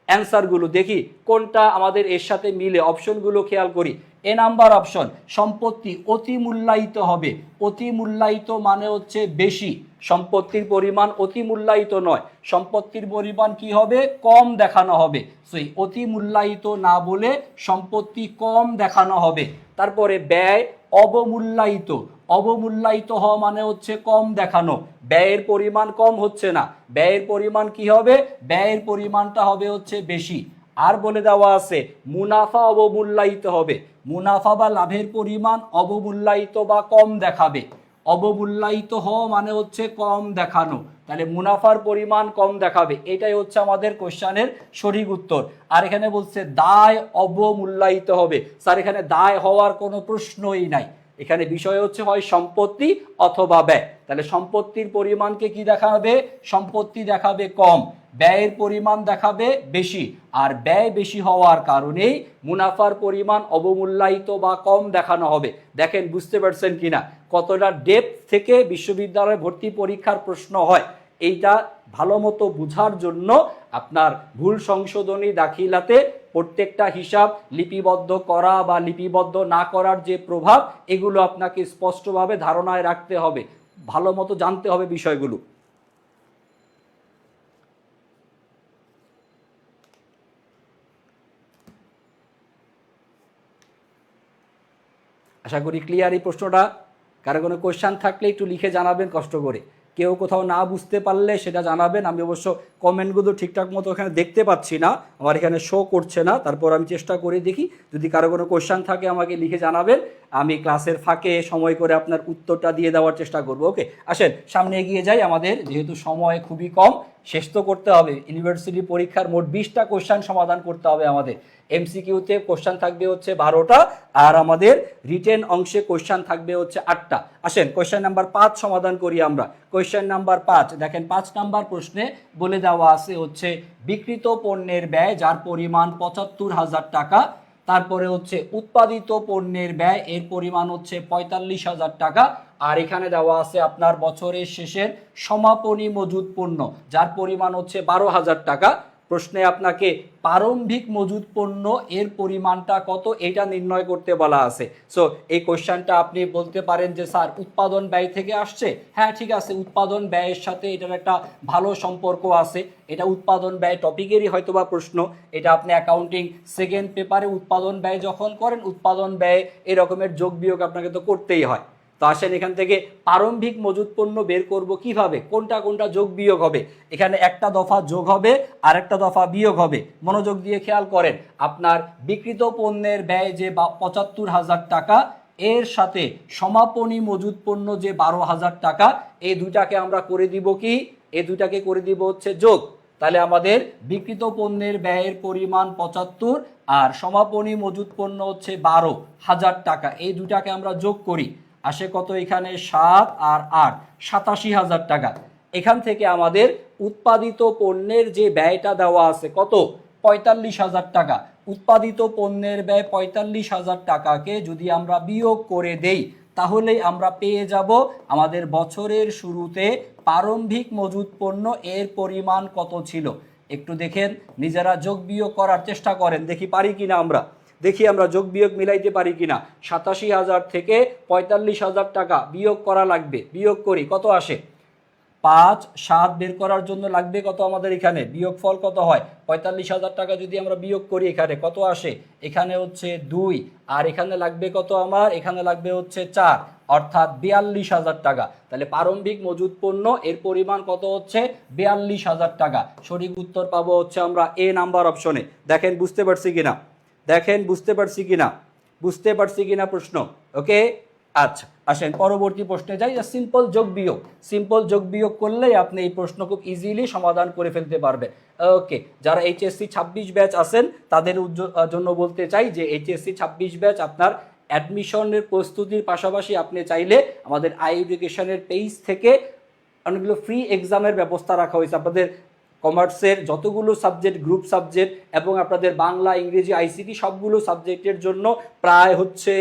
অ্যান্সারগুলো। দেখি কোনটা আমাদের এর সাথে মিলে, অপশনগুলো খেয়াল করি। এ নাম্বার অপশন, সম্পত্তি অতি মূল্যায়িত হবে। অতি মূল্যায়িত মানে হচ্ছে বেশি, সম্পত্তির পরিমাণ অতি মূল্যায়িত নয়, সম্পত্তির পরিমাণ কি হবে? কম দেখানো হবে। সেই অতি মূল্যায়িত না বলে সম্পত্তি কম দেখানো হবে। তারপরে ব্যয় অবমূল্যায়িত, অবমূল্যায়িত হওয়া মানে হচ্ছে কম দেখানো, ব্যয়ের পরিমাণ কম হচ্ছে না, ব্যয়ের পরিমাণ কি হবে? ব্যয়ের পরিমাণটা হবে হচ্ছে বেশি। আর বলে দেওয়া আছে মুনাফা অবমূল্যায়িত হবে, মুনাফা বা লাভের পরিমাণ অবমূল্যায়িত বা কম দেখাবে। অবমূল্যায়িত হওয়া মানে হচ্ছে কম দেখানো, তাহলে মুনাফার পরিমাণ কম দেখাবে, এটাই হচ্ছে আমাদের কোশ্চেনের সঠিক উত্তর। আর এখানে বলছে দায় অবমূল্যায়িত হবে, স্যার এখানে দায় হওয়ার কোনো প্রশ্নই নাই, এখানে বিষয় হচ্ছে হয় সম্পত্তি অথবা ব্যয়, তাহলে সম্পত্তির পরিমাণকে কি দেখাবে, সম্পত্তি দেখাবে কম, ব্যয়ের পরিমাণ দেখাবে বেশি, আর ব্যয় বেশি হওয়ার কারণেই মুনাফার পরিমাণ অবমূল্যায়িত বা কম দেখানো হবে। দেখেন বুঝতে পারছেন কিনা কতটা ডেপথ থেকে বিশ্ববিদ্যালয় ভর্তি পরীক্ষার প্রশ্ন হয়, এইটা ভালো মতো বোঝার জন্য আপনার ভুল সংশোধনী দাখিলাতে প্রত্যেকটা হিসাব লিপিবদ্ধ করা বা লিপিবদ্ধ না করার যে প্রভাব, এগুলো আপনাকে স্পষ্টভাবে ধারণায় রাখতে হবে, ভালো মতো জানতে হবে বিষয়গুলো। আশা করি ক্লিয়ার এই প্রশ্নটা। কারো কোনো কোয়েশ্চান থাকলে একটু লিখে জানাবেন কষ্ট করে, কেউ কোথাও না বুঝতে পারলে সেটা জানাবেন। আমি অবশ্য কমেন্টগুলো ঠিকঠাক মতো এখানে দেখতে পাচ্ছি না, আমার এখানে শো করছে না, তারপর আমি চেষ্টা করে দেখি, যদি কারো কোনো কোয়েশ্চান থাকে আমাকে লিখে জানাবেন, আমি ক্লাসের ফাঁকে সময় করে আপনার উত্তরটা দিয়ে দেওয়ার চেষ্টা করব। ওকে, আসেন সামনে এগিয়ে যাই, আমাদের যেহেতু সময় খুবই কম, শেষ তো করতে হবে, ইউনিভার্সিটি পরীক্ষার মোট 20টা কোয়েশ্চান সমাধান করতে হবে আমাদের। এমসিকিউতে কোশ্চান থাকবে হচ্ছে 12টা, আর আমাদের রিটেন অংশে কোশ্চান থাকবে হচ্ছে 8টা। আসেন কোশ্চেন নাম্বার 5 সমাধান করি আমরা। কোশ্চেন নাম্বার 5 দেখেন, 5 নাম্বার প্রশ্নে বলে দেওয়া আছে হচ্ছে বিক্রিত পণ্যের ব্যয় যার পরিমাণ 75,000 টাকা, তারপরে হচ্ছে উৎপাদিত পণ্যের ব্যয় এর পরিমাণ হচ্ছে 45,000 টাকা, আর এখানে দেওয়া আছে আপনার বছরের শেষের সমাপনী মজুদ পণ্য যার পরিমাণ হচ্ছে 12,000 টাকা। প্রশ্নে আপনাকে প্রারম্ভিক মজুদ পণ্য এর পরিমাণটা কত এটা নির্ণয় করতে বলা আছে। সো এই কোশ্চেনটা আপনি বলতে পারেন যে স্যার উৎপাদন ব্যয় থেকে আসছে, হ্যাঁ ঠিক আছে, উৎপাদন ব্যয়ের সাথে এটার একটা ভালো সম্পর্ক আছে, এটা উৎপাদন ব্যয় টপিকেরই হয়তোবা প্রশ্ন, এটা আপনি অ্যাকাউন্টিং সেকেন্ড পেপারে উৎপাদন ব্যয় যখন করেন, উৎপাদন ব্যয় এরকমের যোগ বিয়োগ আপনাকে তো করতেই হয়। তো আসেন এখান থেকে প্রারম্ভিক মজুদ পণ্য বের করব কিভাবে, কোনটা কোনটা যোগ বিয়োগ হবে, এখানে একটা দফা যোগ হবে আর একটা দফা বিয়োগ হবে, মনোযোগ দিয়ে খেয়াল করেন। আপনার বিক্রিত পণ্যের ব্যয় যে 75,000 টাকা, এর সাথে সমাপনী মজুদ পণ্য যে 12,000 টাকা, এই দুইটাকে আমরা করে দিব কি, এই দুইটাকে করে দিব হচ্ছে যোগ। তাহলে আমাদের বিক্রিত পণ্যের ব্যয়ের পরিমাণ 75 আর সমাপনী মজুদ পণ্য হচ্ছে 12,000 টাকা, এই দুটাকে আমরা যোগ করি, আসে কত, এখানে 7 আর 8 87,000 টাকা। এখান থেকে আমাদের উৎপাদিত পণ্যের যে ব্যয়টা দেওয়া আছে কত, 45,000 টাকা। উৎপাদিত পণ্যের ব্যয় 45,000 টাকাকে যদি আমরা বিয়োগ করে দেই, তাহলেই আমরা পেয়ে যাব আমাদের বছরের শুরুতে প্রারম্ভিক মজুদ পণ্য এর পরিমাণ কত ছিল। একটু দেখেন, নিজেরা যোগ বিয়োগ করার চেষ্টা করেন, দেখি পারি কিনা আমরা, দেখি আমরা যোগ বিয়োগ মিলাইতে পারি কিনা। 87,000 থেকে 45,000 টাকা বিয়োগ করা লাগবে, বিয়োগ করি কত আসে, 5 7 বের করার জন্য লাগবে কত আমাদের, এখানে বিয়োগফল কত হয়, 45,000 টাকা যদি আমরা বিয়োগ করি এখানে কত আসে, এখানে হচ্ছে 2, আর এখানে লাগবে কত আমার, এখানে লাগবে হচ্ছে 4, অর্থাৎ 42,000 টাকা। তাহলে প্রারম্ভিক মজুদ পণ্য এর পরিমাণ কত হচ্ছে, 42,000 টাকা। সঠিক উত্তর পাবো হচ্ছে আমরা এ নাম্বার অপশনে। দেখেন বুঝতে পারছি কিনা, দেখেন বুঝতে পারছি কিনা, বুঝতে পারছি কিনা প্রশ্ন। ওকে, আচ্ছা আসেন পরবর্তী প্রশ্নে যাই। সিম্পল যোগ বিয়োগ, সিম্পল যোগ বিয়োগ করলেই আপনি এই প্রশ্ন খুব ইজিলি সমাধান করে ফেলতে পারবেন। ওকে, যারা এইচএসসি 26 ব্যাচ আছেন তাদের জন্য বলতে চাই যে এইচএসসি 26 ব্যাচ আপনার অ্যাডমিশনের প্রস্তুতির পাশাপাশি আপনি চাইলে আমাদের আই এডুকেশনের পেজ থেকে অনেকগুলো ফ্রি এক্সামের ব্যবস্থা রাখা হয়েছে। আপনাদের কমার্সের যতগুলো সাবজেক্ট, গ্রুপ সাবজেক্ট এবং আপনাদের বাংলা, ইংরেজি, আইসিটি সবগুলো সাবজেক্টের জন্য প্রায় হচ্ছে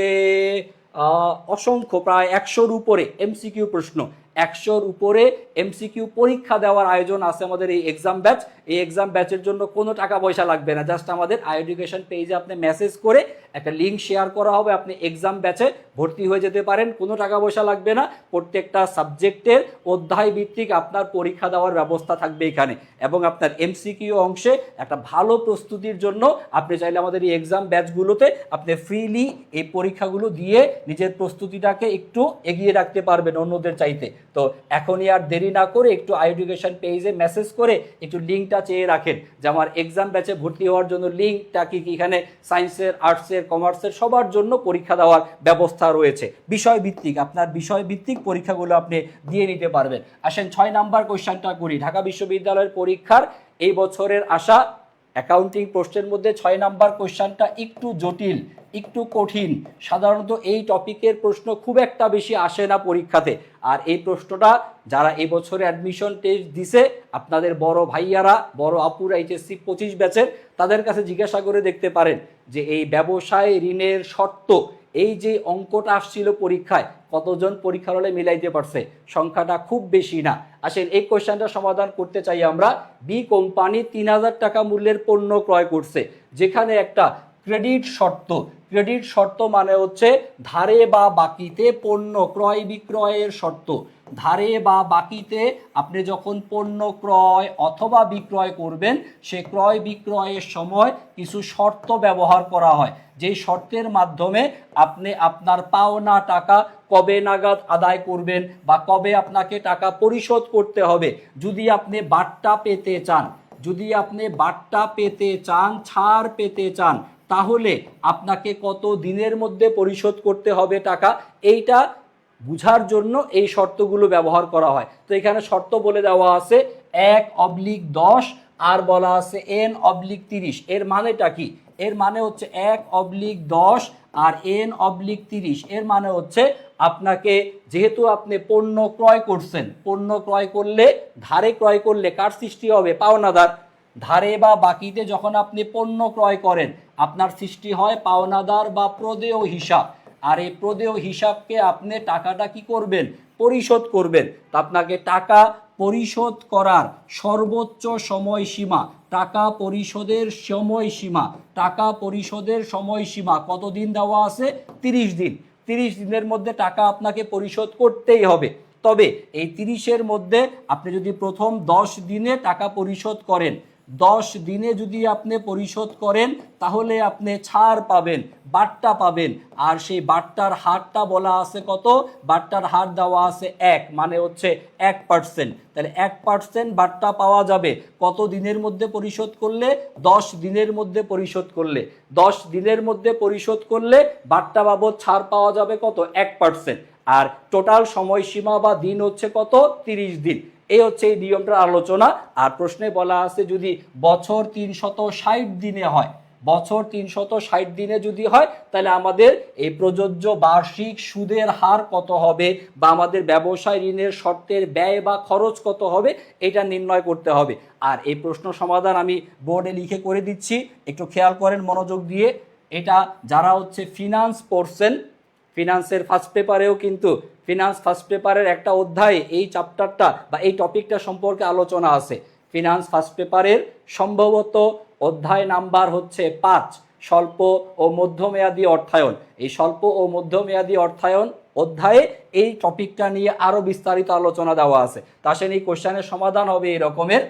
অসংখ্য, প্রায় 100-র উপরে এমসিকিউ প্রশ্ন, 100-র উপরে এমসিকিউ পরীক্ষা দেওয়ার আয়োজন আছে আমাদের এই এক্সাম ব্যাচ। এই এক্সাম ব্যাচের জন্য কোনো টাকা পয়সা লাগবে না, জাস্ট আমাদের আই এডুকেশন পেজে আপনি মেসেজ করে একটা লিঙ্ক শেয়ার করা হবে, আপনি এক্সাম ব্যাচে ভর্তি হয়ে যেতে পারেন, কোনো টাকা পয়সা লাগবে না। প্রত্যেকটা সাবজেক্টের অধ্যায় ভিত্তিক আপনার পরীক্ষা দেওয়ার ব্যবস্থা থাকবে এখানে, এবং আপনার এমসিকিউ অংশে একটা ভালো প্রস্তুতির জন্য আপনি চাইলে আমাদের এই এক্সাম ব্যাচগুলোতে আপনি ফ্রিলি এই পরীক্ষাগুলো দিয়ে নিজের প্রস্তুতিটাকে একটু এগিয়ে রাখতে পারবেন অন্যদের চাইতে। তো এখনই আর দেরি না করে একটু এডুকেশন পেজে মেসেজ করে একটু লিঙ্কটা চেয়ে রাখেন যে আমার এক্সাম ব্যাচে ভর্তি হওয়ার জন্য লিঙ্কটা কি এখানে সায়েন্সের, আর্টসের, কমার্সের সবার জন্য পরীক্ষা দেওয়ার ব্যবস্থা রয়েছে। বিষয়ভিত্তিক, আপনার বিষয়ভিত্তিক পরীক্ষাগুলো আপনি দিয়ে নিতে পারবেন। আসেন 6 নাম্বার কোশ্চেনটা করি। ঢাকা বিশ্ববিদ্যালয়ের পরীক্ষার এই বছরের আসা অ্যাকাউন্টিং প্রশ্নের মধ্যে 6 নাম্বার কোশ্চেনটা একটু জটিল, একটু কঠিন। সাধারণত এই টপিকের প্রশ্ন খুব একটা বেশি আসে না পরীক্ষাতে। আর এই প্রশ্নটা যারা এই বছরে অ্যাডমিশন টেস্ট দিছে, আপনাদের বড় ভাইয়ারা, বড় আপুরা এইচএসসি 25 ব্যাচের, তাদের কাছে জিজ্ঞাসা করে দেখতে পারেন যে এই ব্যবসায় ঋণের শর্ত, এই যে অঙ্কটা আসছিল পরীক্ষায়, কতজন পরীক্ষার হলে মিলাইতে পারছে? সংখ্যাটা খুব বেশি না। আসেন এই কোশ্চেনটা সমাধান করতে চাই আমরা। বি কোম্পানি 3000 টাকা মূল্যের পণ্য ক্রয় করছে, যেখানে একটা ক্রেডিট শর্ত, ক্রেডিট শর্ত মানে হচ্ছে ধারে বা বাকিতে পণ্য ক্রয় বিক্রয়ের শর্ত। ধারে বা বাকিতে আপনি যখন পণ্য ক্রয় অথবা বিক্রয় করবেন, সে ক্রয় বিক্রয়ের সময় কিছু শর্ত ব্যবহার করা হয়, যেই শর্তের মাধ্যমে আপনি আপনার পাওনা টাকা কবে নাগাদ আদায় করবেন বা কবে আপনাকে টাকা পরিশোধ করতে হবে। যদি আপনি বাট্টা পেতে চান, যদি আপনি বাট্টা পেতে চান, ছাড় পেতে চান, তাহলে আপনাকে কত দিনের মধ্যে পরিশোধ করতে হবে টাকা, এইটা বুঝার জন্য এই শর্তগুলো ব্যবহার করা হয়। তো এখানে শর্ত বলে দেওয়া আছে 1/10 আর বলা আছে n/30। এর মানেটা কি? এর মানে হচ্ছে 1/10 আর n/30। এর মানে হচ্ছে আপনাকে, যেহেতু আপনি পণ্য ক্রয় করছেন, পণ্য ক্রয় করলে, ধারে ক্রয় করলে কার সৃষ্টি হবে? পাওনাদার। ধারে বা বাকিতে যখন আপনি পণ্য ক্রয় করেন, আপনার সৃষ্টি হয় পাওনাদার বা প্রদেয় হিসাব। আর এই প্রদেয় হিসাবকে আপনি টাকাটা কি করবেন? পরিশোধ করবেন। তা আপনাকে টাকা পরিশোধ করার সর্বোচ্চ সময়সীমা, টাকা পরিশোধের সময়সীমা, টাকা পরিশোধের সময়সীমা কতদিন দেওয়া আছে? 30 দিন। 30 দিনের মধ্যে টাকা আপনাকে পরিশোধ করতেই হবে। তবে এই 30-এর মধ্যে আপনি যদি প্রথম 10 দিনে টাকা পরিশোধ করেন, 10 দিনে যদি আপনি পরিশোধ করেন, তাহলে আপনি ছাড় পাবেন, বাট্টা পাবেন। আর সেই বাট্টার হারটা বলা আছে কত? বাট্টার হার দেওয়া আছে 1, মানে হচ্ছে 1%। তাহলে 1% বাট্টা পাওয়া যাবে কত দিনের মধ্যে পরিশোধ করলে? 10 দিনের মধ্যে পরিশোধ করলে। 10 দিনের মধ্যে পরিশোধ করলে বাট্টা বাবদ ছাড় পাওয়া যাবে কত? 1%। আর টোটাল সময়সীমা বা দিন হচ্ছে কত? 30 দিন। এই হচ্ছে এই নিয়মটার আলোচনা। আর প্রশ্নে বলা আছে যদি বছর 360 দিনে হয়, বছর 360 দিনে যদি হয়, তাহলে আমাদের এই প্রযোজ্য বার্ষিক সুদের হার কত হবে, বা আমাদের ব্যবসায় ঋণের শর্তের ব্যয় বা খরচ কত হবে, এটা নির্ণয় করতে হবে। আর এই প্রশ্ন সমাধান আমি বোর্ডে লিখে করে দিচ্ছি, একটু খেয়াল করেন মনোযোগ দিয়ে। এটা যারা হচ্ছে ফিনান্স পড়ছেন, ফিনান্সের ফার্স্ট পেপারেও কিন্তু ফিনান্স ফার্স্ট পেপারের একটা অধ্যায়ে এই চ্যাপ্টারটা বা এই টপিকটা সম্পর্কে আলোচনা আছে। ফিনান্স ফার্স্ট পেপারের সম্ভবত অধ্যায় নাম্বার হচ্ছে 5, স্বল্প ও মধ্যমেয়াদী অর্থায়ন। এই স্বল্প ও মধ্যমেয়াদী অর্থায়ন অধ্যায়ে এই টপিকটা নিয়ে আরও বিস্তারিত আলোচনা দেওয়া আছে। তা সে এই কোশ্চেনের সমাধান হবে এই রকমের।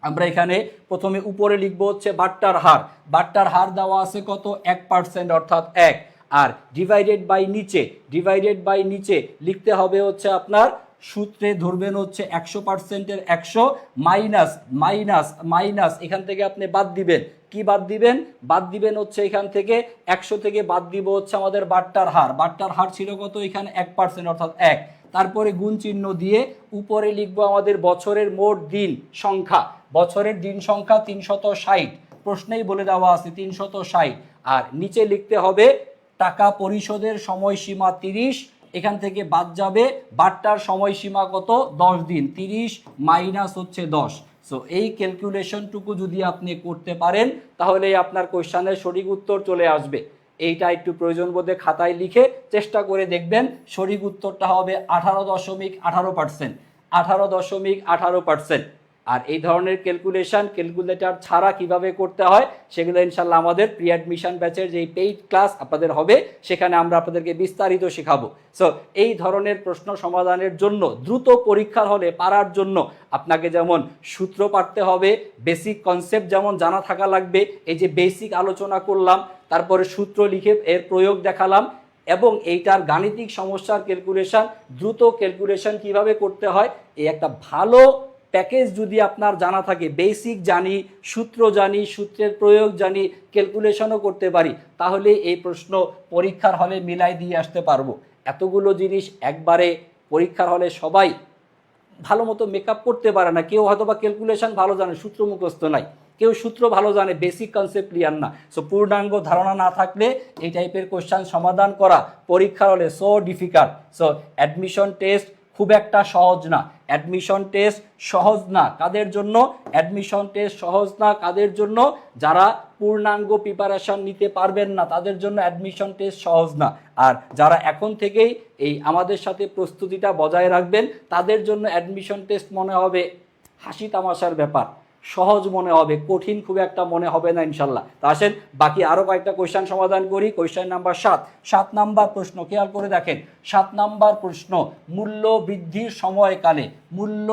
আমরা এখানে প্রথমে উপরে লিখবো হচ্ছে বাট্টার হার। বাট্টার হার দেওয়া আছে কত? 1%, অর্থাৎ 1। আর ডিভাইডেড বাই নিচে, ডিভাইডেড বাই নিচে লিখতে হবে হচ্ছে আপনার সূত্রে ধরবেন হচ্ছে 100%-এর 100 মাইনাস মাইনাস মাইনাস, এখান থেকে আপনি বাদ দিবেন। কি বাদ দিবেন? বাদ দিবেন হচ্ছে এখান থেকে 100 থেকে বাদ দিব হচ্ছে আমাদের বাট্টার হার। বাট্টার হার ছিল কত? এখানে 1%, অর্থাৎ 1। তারপরে গুণ চিহ্ন দিয়ে উপরে লিখবো আমাদের বছরের মোট দিন সংখ্যা। বছরের দিন সংখ্যা 360, প্রশ্নেই বলে দেওয়া আছে 360। আর নিচে লিখতে হবে টাকা পরিশোধের সময়সীমা 30, এখান থেকে বাদ যাবে বাট্টার সময়সীমা কত? 10 দিন। 30 মাইনাস হচ্ছে 10। সো এই ক্যালকুলেশনটুকু যদি আপনি করতে পারেন, তাহলে আপনার কোশ্চেনের সঠিক উত্তর চলে আসবে। এইটা একটু প্রয়োজন বোধে খাতায় লিখে চেষ্টা করে দেখবেন। সঠিক উত্তরটা হবে 18.18%, 18.18%। আর এই ধরনের ক্যালকুলেটর ছাড়া কিভাবে করতে হয়, সেগুলো ইনশাল্লাহ আমাদের প্রি অ্যাডমিশন ব্যাচের যেই পেইড ক্লাস আপনাদের হবে, সেখানে আমরা আপনাদেরকে বিস্তারিত শেখাবো। সো এই ধরনের প্রশ্ন সমাধানের জন্য, দ্রুত পরীক্ষার হলে পারার জন্য আপনাকে যেমন সূত্র পারতে হবে, বেসিক কনসেপ্ট যেমন জানা থাকা লাগবে, এই যে বেসিক আলোচনা করলাম, তারপরে সূত্র লিখে এর প্রয়োগ দেখালাম, এবং এইটার গাণিতিক সমস্যার ক্যালকুলেশন, দ্রুত ক্যালকুলেশন কিভাবে করতে হয়, এই একটা ভালো প্যাকেজ যদি আপনার জানা থাকে, বেসিক জানি, সূত্র জানি, সূত্রের প্রয়োগ জানি, ক্যালকুলেশনও করতে পারি, তাহলে এই প্রশ্ন পরীক্ষার হলে মিলাই দিয়ে আসতে পারবো। এতগুলো জিনিস একবারে পরীক্ষার হলে সবাই ভালো মতো মেকআপ করতে পারে না। কেউ হয়তো বা ক্যালকুলেশন ভালো জানে, সূত্র মুখস্থ নাই, কেউ সূত্র ভালো জানে, বেসিক কনসেপ্ট ক্লিয়ার না। সো পূর্ণাঙ্গ ধারণা না থাকলে এই টাইপের কোশ্চেন সমাধান করা পরীক্ষার হলে so difficult. So admission test খুব একটা সহজ না। অ্যাডমিশন টেস্ট সহজ না কাদের জন্য? অ্যাডমিশন টেস্ট সহজ না কাদের জন্য? যারা পূর্ণাঙ্গ প্রিপারেশন নিতে পারবেন না, তাদের জন্য অ্যাডমিশন টেস্ট সহজ না। আর যারা এখন থেকেই এই আমাদের সাথে প্রস্তুতিটা বজায় রাখবেন, তাদের জন্য অ্যাডমিশন টেস্ট মনে হবে হাসি তামাশার ব্যাপার, সহজ মনে হবে, কঠিন খুব একটা মনে হবে না ইনশাল্লাহ। তা আসেন বাকি আরও কয়েকটা কোয়েশ্চেন সমাধান করি। কোয়েশ্চেন নাম্বার 7 নাম্বার প্রশ্ন, খেয়াল করে দেখেন। 7 নাম্বার প্রশ্ন, মূল্য বৃদ্ধির সময়কালে, মূল্য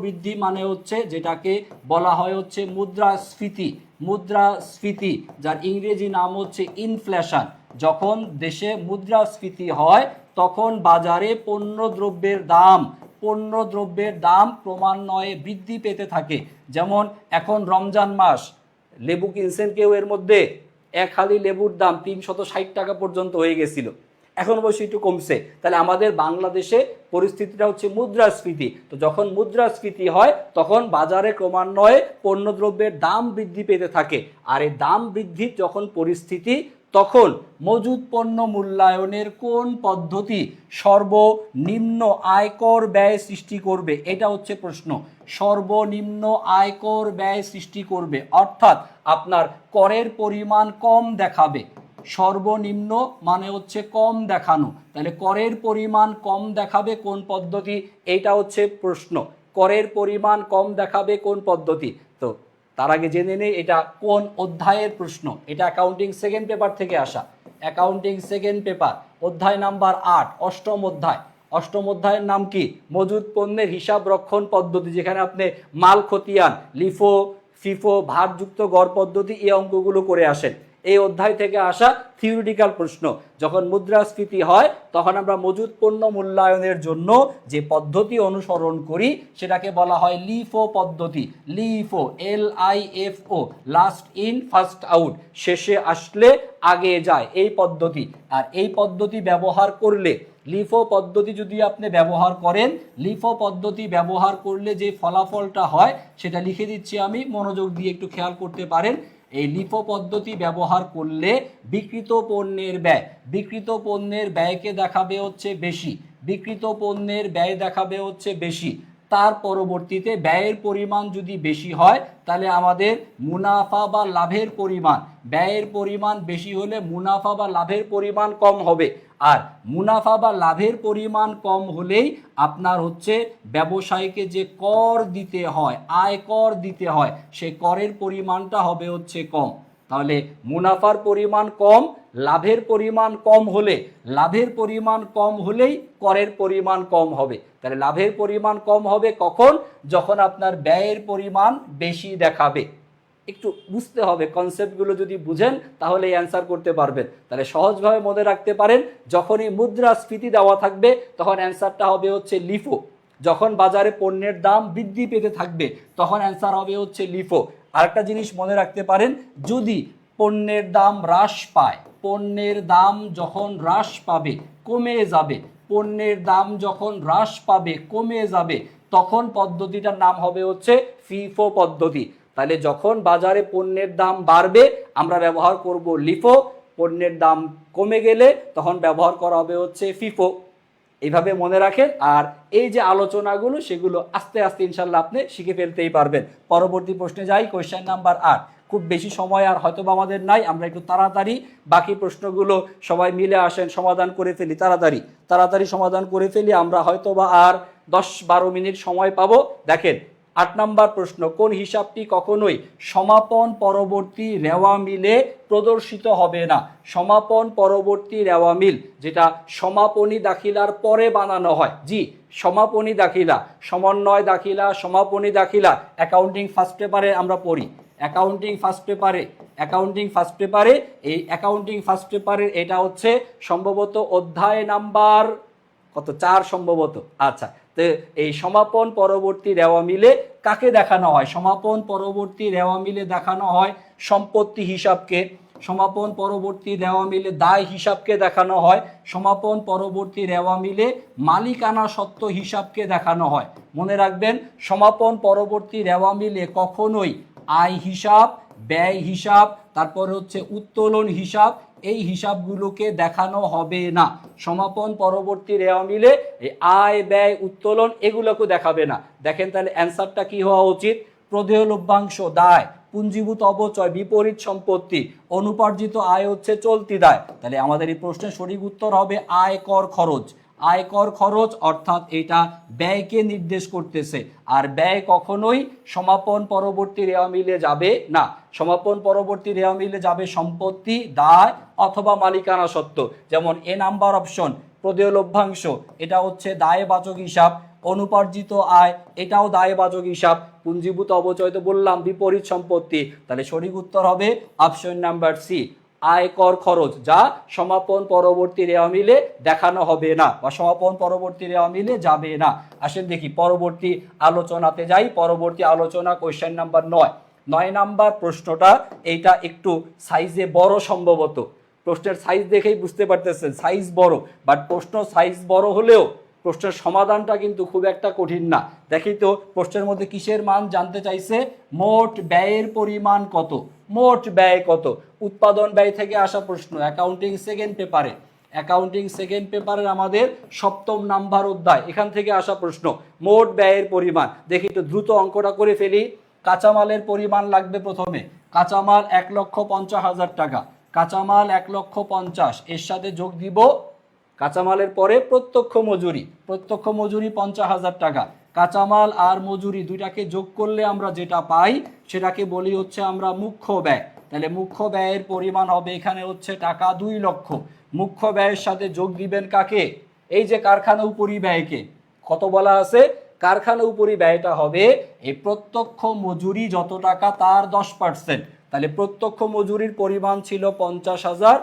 বৃদ্ধি মানে হচ্ছে যেটাকে বলা হয় হচ্ছে মুদ্রাস্ফীতি, যার ইংরেজি নাম হচ্ছে ইনফ্লেশন। যখন দেশে মুদ্রাস্ফীতি হয় তখন বাজারে পণ্যদ্রব্যের দাম ক্রমান্বয়ে বৃদ্ধি পেতে থাকে। যেমন এখন রমজান মাস, লেবু কিনছেন কেউ এর মধ্যে? এক হালি লেবুর দাম 360 টাকা পর্যন্ত হয়ে গেছিল, এখন অবশ্য একটু কমছে। তাহলে আমাদের বাংলাদেশে পরিস্থিতিটা হচ্ছে মুদ্রাস্ফীতি। তো যখন মুদ্রাস্ফীতি হয় তখন বাজারে ক্রমান্বয়ে পণ্যদ্রব্যের দাম বৃদ্ধি পেতে থাকে। আর এই দাম বৃদ্ধির যখন পরিস্থিতি, তখন মজুদ পণ্য মূল্যায়নের কোন পদ্ধতি সর্বনিম্ন আয়কর ব্যয় সৃষ্টি করবে? এটা হচ্ছে প্রশ্ন। সর্বনিম্ন আয়কর ব্যয় সৃষ্টি করবে, অর্থাৎ আপনার করের পরিমাণ কম দেখাবে। সর্বনিম্ন মানে হচ্ছে কম দেখানো, তাহলে করের পরিমাণ কম দেখাবে কোন পদ্ধতি? এইটা হচ্ছে প্রশ্ন। করের পরিমাণ কম দেখাবে কোন পদ্ধতি? তো তার আগে জেনে নেই এটা কোন অধ্যায়ের প্রশ্ন। এটা অ্যাকাউন্টিং সেকেন্ড পেপার থেকে আসা। অ্যাকাউন্টিং সেকেন্ড পেপার, অধ্যায় নাম্বার 8, অষ্টম অধ্যায়। অষ্টম অধ্যায়ের নাম কি? মজুদ পণ্যের হিসাব রক্ষণ পদ্ধতি, যেখানে আপনি মাল খতিয়ান, লিফো, ফিফো, ভারযুক্ত গড় পদ্ধতি, এই অঙ্কগুলো করে আসেন। এই অধ্যায় থেকে আসা থিওরিটিক্যাল প্রশ্ন। যখন মুদ্রাস্ফীতি হয় তখন আমরা মজুদ পণ্য মূল্যায়নের জন্য যে পদ্ধতি অনুসরণ করি সেটাকে বলা হয় লিফো পদ্ধতি। LIFO, LIFO, last in first out, শেষে আসলে আগে যায়, এই পদ্ধতি। আর এই পদ্ধতি ব্যবহার করলে, লিফো পদ্ধতি যদি আপনি ব্যবহার করেন, লিফো পদ্ধতি ব্যবহার করলে যে ফলাফলটা হয় সেটা লিখে দিচ্ছি আমি, মনোযোগ দিয়ে একটু খেয়াল করতে পারেন। এই লিফো পদ্ধতি ব্যবহার করলে বিক্রিত পণ্যের ব্যয়কে দেখাবে হচ্ছে বেশি, বিক্রিত পণ্যের ব্যয় দেখাবে হচ্ছে বেশি। তার পরবর্তীতে ব্যয়ের পরিমাণ যদি বেশি হয় তাহলে আমাদের মুনাফা বা লাভের পরিমাণ, ব্যয়ের পরিমাণ বেশি হলে মুনাফা বা লাভের পরিমাণ কম হবে। আর মুনাফা বা লাভের পরিমাণ কম হলেই আপনার হচ্ছে ব্যবসায়ীকে যে কর দিতে হয়, আয়কর দিতে হয়, সেই করের পরিমাণটা হবে হচ্ছে কম। তাহলে মুনাফার পরিমাণ কম, লাভের পরিমাণ কম হলে, লাভের পরিমাণ কম হলেই করের পরিমাণ কম হবে। তাহলে লাভের পরিমাণ কম হবে কখন? যখন আপনার ব্যয়ের পরিমাণ বেশি দেখাবে। একটু বুঝতে হবে, কনসেপ্টগুলো যদি বুঝেন তাহলে অ্যান্সার করতে পারবেন। তাহলে সহজভাবে মনে রাখতে পারেন, যখনই মুদ্রাস্ফীতি দেওয়া থাকবে তখন অ্যান্সারটা হবে হচ্ছে লিফো। যখন বাজারে পণ্যের দাম বৃদ্ধি পেতে থাকবে তখন অ্যান্সার হবে হচ্ছে লিফো। আরেকটা জিনিস মনে রাখতে পারেন, যদি পণ্যের দাম হ্রাস পায়, পণ্যের দাম যখন হ্রাস পাবে কমে যাবে, পণ্যের দাম যখন হ্রাস পাবে কমে যাবে, তখন পদ্ধতিটার নাম হবে হচ্ছে ফিফো পদ্ধতি। তাহলে যখন বাজারে পণ্যের দাম বাড়বে আমরা ব্যবহার করব লিফো, পণ্যের দাম কমে গেলে তখন ব্যবহার করা হবে হচ্ছে ফিফো। এইভাবে মনে রাখেন। আর এই যে আলোচনাগুলো সেগুলো আস্তে আস্তে ইনশাল্লাহ আপনি শিখে ফেলতেই পারবেন। পরবর্তী প্রশ্নে যাই, কোয়েশ্চেন নাম্বার 8। খুব বেশি সময় আর হয়তো আমাদের নাই, আমরা একটু তাড়াতাড়ি বাকি প্রশ্নগুলো সবাই মিলে আসেন সমাধান করে ফেলি, তাড়াতাড়ি সমাধান করে ফেলি। আমরা হয়তো বা আর 10-12 মিনিট সময় পাবো। দেখেন 8 নাম্বার প্রশ্ন, কোন হিসাবটি কখনোই সমাপন পরবর্তী রেওয়া মিলে প্রদর্শিত হবে না? সমাপন পরবর্তী রেওয়া মিল, যেটা সমাপনী দাখিলার পরে বানানো হয়। জি, সমাপনী দাখিলা, সমন্বয় দাখিলা, সমাপনী দাখিলা অ্যাকাউন্টিং ফার্স্ট পেপারে আমরা পড়ি। অ্যাকাউন্টিং ফার্স্ট পেপারে অ্যাকাউন্টিং ফার্স্ট পেপারে, এই অ্যাকাউন্টিং ফার্স্ট পেপারের এটা হচ্ছে সম্ভবত অধ্যায় নাম্বার কত 4 সম্ভবত। আচ্ছা, তো এই সমাপন পরবর্তী রেওয়া মিলে কাকে দেখানো হয়? সমাপন পরবর্তী রেওয়া মিলে দেখানো হয় সম্পত্তি হিসাবকে, সমাপন পরবর্তী রেওয়া মিলে দায় হিসাবকে দেখানো হয়, সমাপন পরবর্তী রেওয়া মিলে মালিকানা সত্ত্ব হিসাবকে দেখানো হয়। মনে রাখবেন, সমাপন পরবর্তী রেওয়া মিলে কখনোই আয় হিসাব, ব্যয় হিসাব, তারপর হচ্ছে উত্তোলন হিসাব, এই হিসাবগুলোকে দেখানো হবে না। সমাপন পরবর্তী রেওয়া মিলে এই আয়, ব্যয়, উত্তোলন এগুলোকে দেখাবে না। দেখেন তাহলে অ্যান্সারটা কি হওয়া উচিত? প্রদেয় লভ্যাংশ দায়, পুঞ্জীভূত অবচয় বিপরীত সম্পত্তি, অনুপার্জিত আয় হচ্ছে চলতি দায়। তাহলে আমাদের এই প্রশ্নের সঠিক উত্তর হবে আয়কর খরচ। আয়কর খরচ অর্থাৎ এটা ব্যয়কে নির্দেশ করতেছে, আর ব্যয় কখনোই সমাপন পরবর্তী রেওয়া মিলে যাবে না। সমাপন পরবর্তী রেওয়া মিলে যাবে সম্পত্তি, দায় অথবা মালিকানা সত্ত্ব। যেমন এ নাম্বার অপশন প্রদেয় লভ্যাংশ, এটা হচ্ছে দায়বাচক হিসাব। অনুপার্জিত আয়, এটাও দায়বাচক হিসাব। পুঞ্জীভূত অবচয় তো বললাম বিপরীত সম্পত্তি। তাহলে সঠিক উত্তর হবে অপশন নাম্বার সি, আয়কর খরচ, যা সমাপন পরবর্তী রেওয়া মিলে দেখানো হবে না বা সমাপন পরবর্তী রেওয়া মিলে যাবে না। আসেন দেখি পরবর্তী আলোচনাতে যাই। পরবর্তী আলোচনা কোয়েশ্চেন নাম্বার 9 নাম্বার প্রশ্নটা, এইটা একটু সাইজে বড় সম্ভবত। প্রশ্নের সাইজ দেখেই বুঝতে পারতেছেন সাইজ বড়, বাট প্রশ্ন সাইজ বড় হলেও প্রশ্নের সমাধানটা কিন্তু খুব একটা কঠিন না। দেখি তো প্রশ্নের মধ্যে কিসের মান জানতে চাইছে? মোট ব্যয়ের পরিমাণ কত, মোট ব্যয় কত। উৎপাদন ব্যয় থেকে আসা প্রশ্ন অ্যাকাউন্টিং সেকেন্ড পেপারে, অ্যাকাউন্টিং সেকেন্ড পেপারের আমাদের 7ম নাম্বার অধ্যায়, এখান থেকে আসা প্রশ্ন মোট ব্যয়ের পরিমাণ। দেখি একটু দ্রুত অঙ্কটা করে ফেলি। কাঁচামালের পরিমাণ লাগবে প্রথমে, কাঁচামাল 1,50,000 টাকা, কাঁচামাল 1,50,000, এর সাথে যোগ দিব কাঁচামালের পরে প্রত্যক্ষ মজুরি, প্রত্যক্ষ মজুরি 50,000 টাকা। কাঁচামাল আর মজুরি দুইটাকে যোগ করলে আমরা যেটা পাই সেটাকে বলি হচ্ছে আমরা মুখ্য ব্যয়। তাহলে মুখ্য ব্যয়ের পরিমাণ হবে এখানে হচ্ছে টাকা 2 লক্ষ। মুখ্য ব্যয়ের সাথে যোগ দিবেন কাকে? এই যে কারখানা উপরি ব্যয়কে। কত বলা আছে? কারখানা উপরি ব্যয়টা হবে এই প্রত্যক্ষ মজুরি যত টাকা তার 10%। তাহলে প্রত্যক্ষ মজুরির পরিমাণ ছিল 50,000,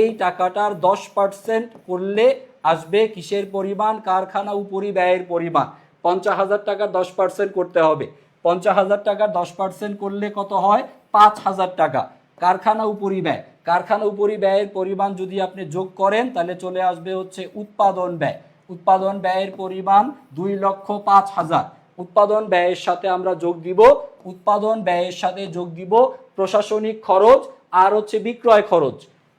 এই টাকাটার 10% করলে আসবে কিসের পরিমাণ? কারখানা উপরি ব্যয়ের পরিমাণ। 50,000 টাকার 10% করতে হবে। 50,000 টাকার 10% করলে কত হয়? 5,000 টাকা। কারখানা উপরি ব্যয়, কারখানা উপরি ব্যয়ের পরিমাণ যদি আপনি যোগ করেন তাহলে চলে আসবে হচ্ছে উৎপাদন ব্যয়। উৎপাদন ব্যয়ের পরিমাণ 2,05,000। উৎপাদন ব্যয়ের সাথে আমরা যোগ দিব, উৎপাদন ব্যয়ের সাথে যোগ দিব প্রশাসনিক খরচ আর হচ্ছে বিক্রয় খরচ।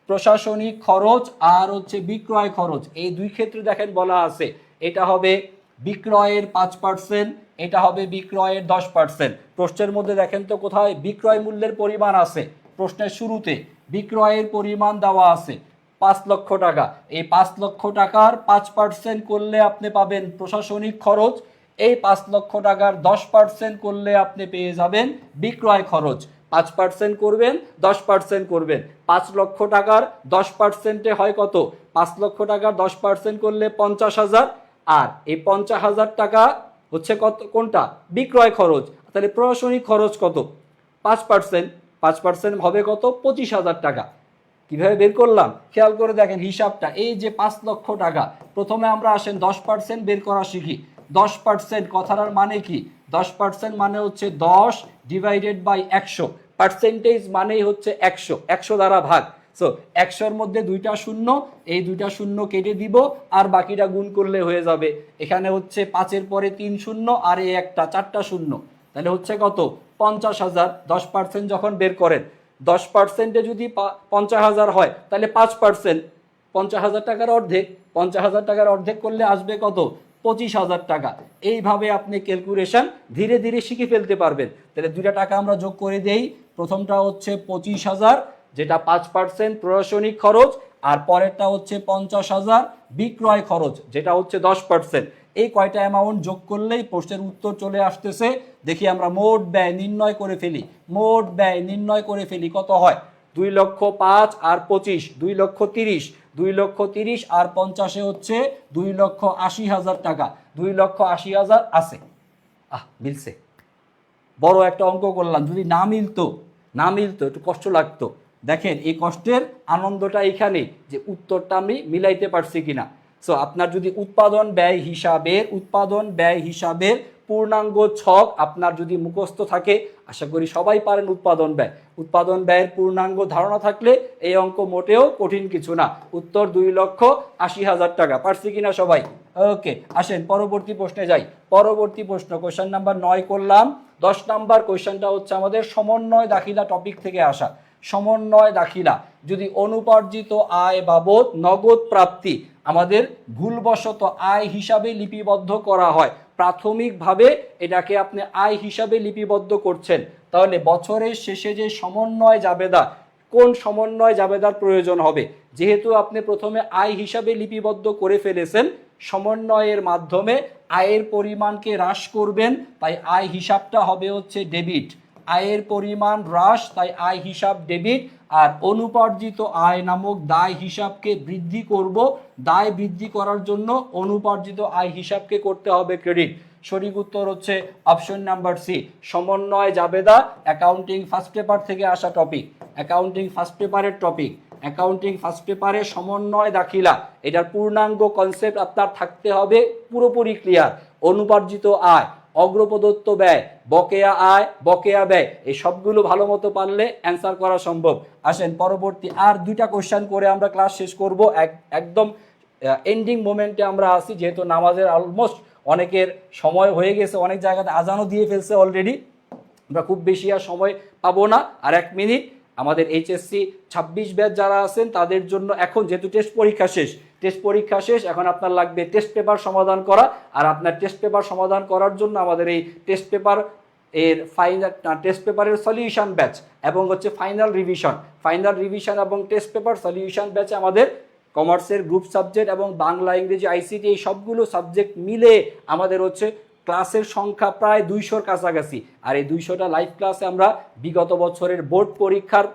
প্রশাসনিক খরচ আর হচ্ছে বিক্রয় খরচ, এই দুই ক্ষেত্রে দেখেন বলা আছে এটা হবে বিক্রয়ের 5%, এটা হবে বিক্রয়ের 10%। প্রশ্নের মধ্যে দেখেন তো কোথায় বিক্রয় মূল্যের পরিমাণ আছে? প্রশ্নের শুরুতে বিক্রয়ের পরিমাণ দেওয়া আছে 5 লক্ষ টাকা। এই 5 লক্ষ টাকার 5% করলে আপনি পাবেন প্রশাসনিক খরচ। এই 5 লক্ষ টাকার 10% করলে আপনি পেয়ে যাবেন বিক্রয় খরচ। 5% করবেন, 10% করবেন। 5 লক্ষ টাকার 10%-এ হয় কত? 5 লক্ষ টাকার 10% করলে 50,000, আর এই 50,000 টাকা হচ্ছে কত? কোনটা? বিক্রয় খরচ। তাহলে প্রশাসনিক খরচ কত? 5%, 5% হবে কত? 25,000 টাকা। কিভাবে বের করলাম খেয়াল করে দেখেন হিসাবটা। এই যে 5 লক্ষ টাকা, প্রথমে আমরা আসেন 10% বের করা শিখি। 10% কথাটার মানে কি? 10% মানে হচ্ছে 10 ডিভাইডেড বাই 100। পার্সেন্টেজ মানেই হচ্ছে 100, 100 দ্বারা ভাগ। সো 100-এর মধ্যে 2টা শূন্য, এই 2টা শূন্য কেটে দিব আর বাকিটা গুণ করলে হয়ে যাবে। এখানে হচ্ছে 5-এর পরে 3 শূন্য আর এই একটা 4টা শূন্য, তাহলে হচ্ছে কত? 50,000। 10% যখন বের করেন, 10%-এ যদি 50,000 হয় তাহলে 5% 50,000 টাকার অর্ধেক। 50,000 টাকার অর্ধেক করলে আসবে কত? 25,000 টাকা। এইভাবে আপনি ক্যালকুলেশন ধীরে ধীরে শিখে ফেলতে পারবেন। তাহলে 2টা টাকা আমরা যোগ করে দেই। প্রথমটা হচ্ছে 25,000, যেটা 5% প্রশাসনিক খরচ, আর পরেরটা হচ্ছে 50,000 বিক্রয় খরচ, যেটা হচ্ছে 10%। এই কয়টা অ্যামাউন্ট যোগ করলেই প্রশ্নের উত্তর চলে আসতেছে। দেখি আমরা মোট ব্যয় নির্ণয় করে ফেলি। মোট ব্যয় নির্ণয় করে ফেলি, কত হয়? 2,05,000 আর 25, 2,30,000। 2,30,000 আর 50-এ হচ্ছে 2,80,000 টাকা। 2,80,000 আছে। মিলছে। বড় একটা অঙ্ক করলাম, যদি না মিলতো না মিলতো একটু কষ্ট লাগতো। দেখেন এই কষ্টের আনন্দটা এখানে যে উত্তরটা আমি মিলাইতে পারছি কিনা। সো আপনার যদি উৎপাদন ব্যয় হিসাবের পূর্ণাঙ্গ ছক আপনার যদি মুখস্থ থাকে, আশা করি সবাই পারেন উৎপাদন ব্যয়ের পূর্ণাঙ্গ ধারণা থাকলে এই অঙ্ক মোটেও কঠিন কিছু না। উত্তর 2,80,000 টাকা। পারছি কিনা সবাই? ওকে, আসেন পরবর্তী প্রশ্নে যাই। পরবর্তী প্রশ্ন কোশ্চেন নাম্বার 9 করলাম। 10 নাম্বার কোশ্চেনটা হচ্ছে আমাদের সমন্বয় দাখিলা টপিক থেকে আসা। সমন্বয় দাখিলা যদি অনুপার্জিত আয় বাবদ নগদ প্রাপ্তি আমাদের ভুলবশত আয় হিসাবে লিপিবদ্ধ করা হয়, প্রাথমিকভাবে এটাকে আপনি আয় হিসাবে লিপিবদ্ধ করছেন, তাহলে বছরের শেষে যে সমন্বয় জাবেদা, কোন সমন্বয় জাবেদার প্রয়োজন হবে? যেহেতু আপনি প্রথমে আয় হিসাবে লিপিবদ্ধ করে ফেলেছেন, সমন্বয়ের মাধ্যমে আয়ের পরিমাণকে হ্রাস করবেন, তাই আয় হিসাবটা হবে হচ্ছে ডেবিট। আয়ের পরিমাণ হ্রাস, তাই আয় হিসাব ডেবিট। আর অনুপার্জিত আয় নামক দায় হিসাবকে বৃদ্ধি করব, দায় বৃদ্ধি করার জন্য অনুপার্জিত আয় হিসাবকে করতে হবে ক্রেডিট। সঠিক উত্তর হচ্ছে অপশন নাম্বার সি, সমন্বয় জাবেদা। অ্যাকাউন্টিং ফার্স্ট পেপার থেকে আসা টপিক, অ্যাকাউন্টিং ফার্স্ট পেপারের টপিক, অ্যাকাউন্টিং ফার্স্ট পেপারে সমন্বয় দাখিলা, এটার পূর্ণাঙ্গ কনসেপ্ট আপনার থাকতে হবে পুরোপুরি ক্লিয়ার। অনুপার্জিত আয়, অগ্রপ্রদত্ত ব্যয়, বকেয়া আয়, বকেয়া ব্যয়, এই সবগুলো ভালো মতো পারলে অ্যান্সার করা সম্ভব। আসেন পরবর্তী আর 2টা কোশ্চেন করে আমরা ক্লাস শেষ করব। একদম এন্ডিং মোমেন্টে আমরা আসি, যেহেতু নামাজের অলমোস্ট অনেকের সময় হয়ে গেছে, অনেক জায়গাতে আজানও দিয়ে ফেলছে অলরেডি, আমরা খুব বেশি আর সময় পাবো না। আর 1 মিনিট আমাদের এইচএসসি 26 ব্যাচ যারা আছেন তাদের জন্য এখন যেহেতু টেস্ট পরীক্ষা শেষ, এখন আপনার লাগবে টেস্ট পেপার সমাধান করা। আর আপনার টেস্ট পেপার সমাধান করার জন্য আমাদের এই টেস্ট পেপারের সলিউশন ব্যাচ এবং হচ্ছে ফাইনাল রিভিশন এবং টেস্ট পেপার সলিউশন ব্যাচে আমাদের কমার্সের গ্রুপ সাবজেক্ট এবং বাংলা, ইংরেজি, আইসিটি এই সবগুলো সাবজেক্ট মিলে আমাদের হচ্ছে ক্লাসের সংখ্যা প্রায় 200-র কাছাকাছি। আর এই 200টা লাইভ ক্লাসে আমরা বিগত বছরের বোর্ড পরীক্ষার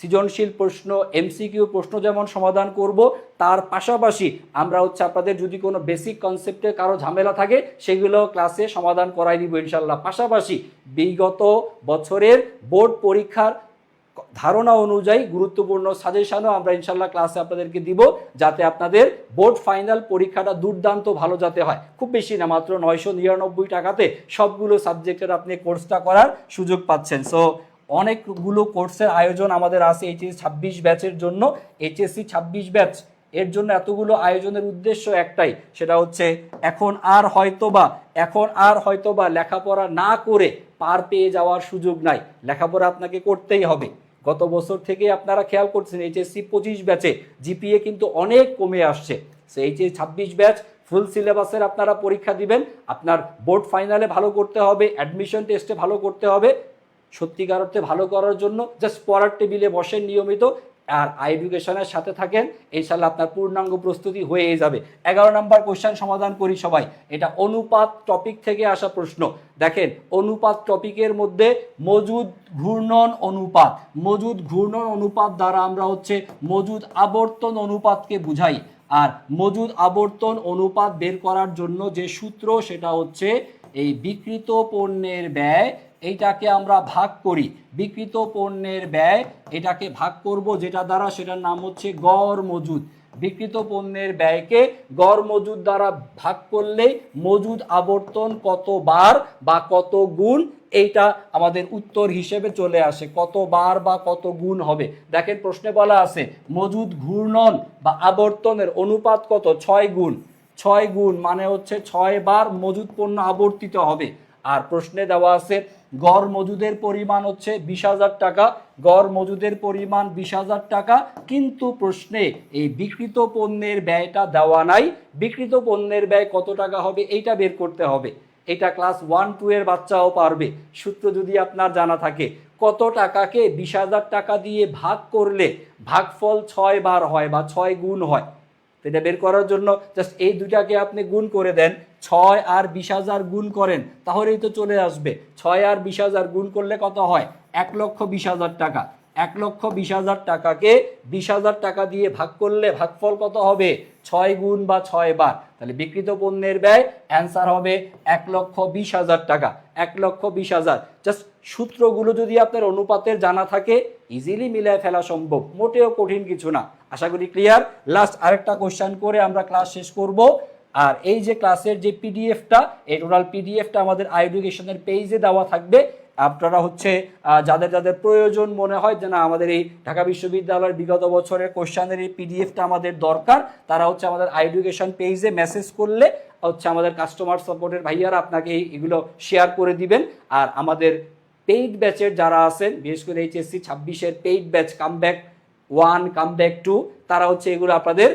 সৃজনশীল প্রশ্ন, এমসিকিউ প্রশ্ন যেমন সমাধান করব, তার পাশাপাশি আমরা হচ্ছে আপনাদের যদি কোনো বেসিক কনসেপ্টে কারো ঝামেলা থাকে সেগুলো ক্লাসে সমাধান করাই দিব ইনশাল্লাহ। পাশাপাশি বিগত বছরের বোর্ড পরীক্ষার ধারণা অনুযায়ী গুরুত্বপূর্ণ সাজেশনও আমরা ইনশাল্লাহ ক্লাসে আপনাদেরকে দিব, যাতে আপনাদের বোর্ড ফাইনাল পরীক্ষাটা দুর্দান্ত ভালো যাতে হয়। খুব বেশি না, মাত্র 999 টাকাতে সবগুলো সাবজেক্টের আপনি কোর্সটা করার সুযোগ পাচ্ছেন। সো অনেকগুলো কোর্সের আয়োজন আমাদের আছে এইচএসসি 26 ব্যাচের জন্য। এইচএসসি 26 ব্যাচ এর জন্য এতগুলো আয়োজনের উদ্দেশ্য একটাই, সেটা হচ্ছে এখন আর হয়তোবা লেখাপড়া না করে পার পেয়ে যাওয়ার সুযোগ নাই, লেখাপড়া আপনাকে করতেই হবে। গত বছর থেকে আপনারা খেয়াল করছেন এইচএসসি 25 ব্যাচে জিপিএ কিন্তু অনেক কমে আসছে। সো এইচএসসি 26 ব্যাচ ফুল সিলেবাসের আপনারা পরীক্ষা দিবেন, আপনার বোর্ড ফাইনালে ভালো করতে হবে, অ্যাডমিশন টেস্টে ভালো করতে হবে। সত্যিকার অর্থে ভালো করার জন্য জাস্ট পড়ার টেবিলে বসেন নিয়মিত, আর এডুকেশনের সাথে থাকেন, ইনশাল্লাহ আপনার পূর্ণাঙ্গ প্রস্তুতি হয়ে যাবে। 11 নম্বর কোশ্চেন সমাধান করি সবাই। এটা অনুপাত টপিক থেকে আসা প্রশ্ন। দেখেন অনুপাত টপিকের মধ্যে মজুদ ঘূর্ণন অনুপাত দ্বারা আমরা হচ্ছে মজুদ আবর্তন অনুপাতকে বুঝাই। আর মজুদ আবর্তন অনুপাত বের করার জন্য যে সূত্র, সেটা হচ্ছে এই বিক্রিত পণ্যের ব্যয়, এইটাকে আমরা ভাগ করি, বিক্রিত পণ্যের ব্যয় এটাকে ভাগ করব যেটা দ্বারা, সেটার নাম হচ্ছে গড় মজুদ। বিক্রিত পণ্যের ব্যয়কে গড় মজুদ দ্বারা ভাগ করলে মজুদ আবর্তন কতবার বা কত গুণ, এইটা আমাদের উত্তর হিসেবে চলে আসে, কতবার বা কত গুণ হবে। দেখেন প্রশ্নে বলা আছে মজুদ ঘূর্ণন বা আবর্তনের অনুপাত কত, 6 গুণ। 6 গুণ মানে হচ্ছে 6 বার মজুদ পণ্য আবর্তিত হবে। আর প্রশ্নে দেওয়া আছে গড় মজুদের পরিমাণ হচ্ছে 20,000 টাকা, গড় মজুদের পরিমাণ 20,000 টাকা, কিন্তু প্রশ্নে এই বিক্রিত পণ্যের ব্যয়টা দেওয়া নাই। বিক্রিত পণ্যের ব্যয় কত টাকা হবে এইটা বের করতে হবে। এটা ক্লাস 1-2 এর বাচ্চাও পারবে, সূত্র যদি আপনার জানা থাকে। কত টাকাকে 20,000 টাকা দিয়ে ভাগ করলে ভাগফল 6 বার হয় বা 6 গুণ হয়, এটা বের করার জন্য জাস্ট এই দুটাকে আপনি গুণ করে দেন, 6 আর 20,000 গুণ করেন, তাহলেই তো চলে আসবে। 6 আর 20,000 গুণ করলে কত হয়, 1,20,000 টাকা। 1,20,000 টাকাকে 20,000 টাকা দিয়ে ভাগ করলে ভাগফল কত হবে, 6 গুণ বা 6 বার, তাহলে বিক্রিত পণ্যের ব্যয় অ্যান্সার হবে 1,20,000 টাকা। 1,20,000। জাস্ট সূত্রগুলো যদি আপনার অনুপাতের জানা থাকে ইজিলি মিলায় ফেলা সম্ভব, মোটেও কঠিন কিছু না। আশা করি ক্লিয়ার। লাস্ট আরেকটা কোশ্চেন করে আমরা ক্লাস শেষ করব। আর এই যে ক্লাসের যে পিডিএফটা, এই টোটাল পিডিএফটা আমাদের আইএডুকেশনের পেজে দেওয়া থাকবে। আপনারা হচ্ছে যাদের যাদের প্রয়োজন মনে হয় যে না আমাদের এই ঢাকা বিশ্ববিদ্যালয়ের বিগত বছরের কোশ্চেনের এই পিডিএফটা আমাদের দরকার, তারা হচ্ছে আমাদের আইএডুকেশন পেজে মেসেজ করলে হচ্ছে আমাদের কাস্টমার সাপোর্টের ভাইয়ারা আপনাকে এগুলো শেয়ার করে দিবেন। আর আমাদের পেইড ব্যাচের যারা আছেন, বিশেষ করে এইচএসসি 26-এর পেইড ব্যাচ কামব্যাক 1 কামব্যাক 2, তারা হচ্ছে এগুলো আপনাদের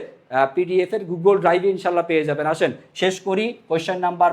পিডিএফ এর গুগল ড্রাইভে ইনশাল্লাহ পেয়ে যাবেন। আসেন শেষ করি কোশ্চেন নাম্বার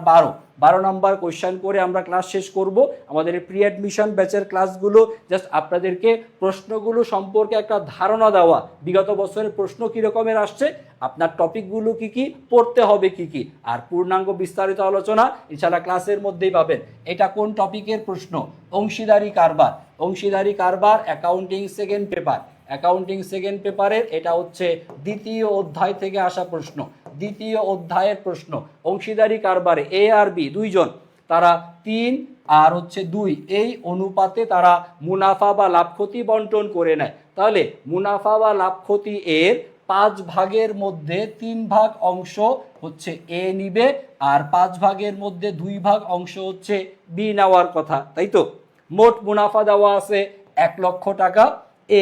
12 নম্বর কোশ্চেন করে আমরা ক্লাস শেষ করব। আমাদের এই প্রি অ্যাডমিশন ব্যাচের ক্লাসগুলো জাস্ট আপনাদেরকে প্রশ্নগুলো সম্পর্কে একটা ধারণা দেওয়া, বিগত বছরের প্রশ্ন কী রকমের আসছে, আপনার টপিকগুলো কি কি পড়তে হবে কি কি, আর পূর্ণাঙ্গ বিস্তারিত আলোচনা ইনশাল্লাহ ক্লাসের মধ্যেই পাবেন। এটা কোন টপিকের প্রশ্ন? অংশীদারি কারবার। অংশীদারি কারবার accounting second paper. Accounting second পেপারের এটা হচ্ছে দ্বিতীয় অধ্যায় থেকে আসা প্রশ্ন। দ্বিতীয় অধ্যায়ের প্রশ্ন, অংশীদারি কারবারে এ আর বি দুইজন, তারা 3 আর হচ্ছে 2 এই অনুপাতে তারা মুনাফা বা লাভ ক্ষতি বন্টন করে নেয়। তাহলে মুনাফা বা লাভ ক্ষতি এর 5 ভাগের মধ্যে 3 ভাগ অংশ হচ্ছে এ নিবে, আর 5 ভাগের মধ্যে 2 ভাগ অংশ হচ্ছে বি নেওয়ার কথা, তাই তো? মোট মুনাফা দেওয়া আছে 1 লক্ষ টাকা।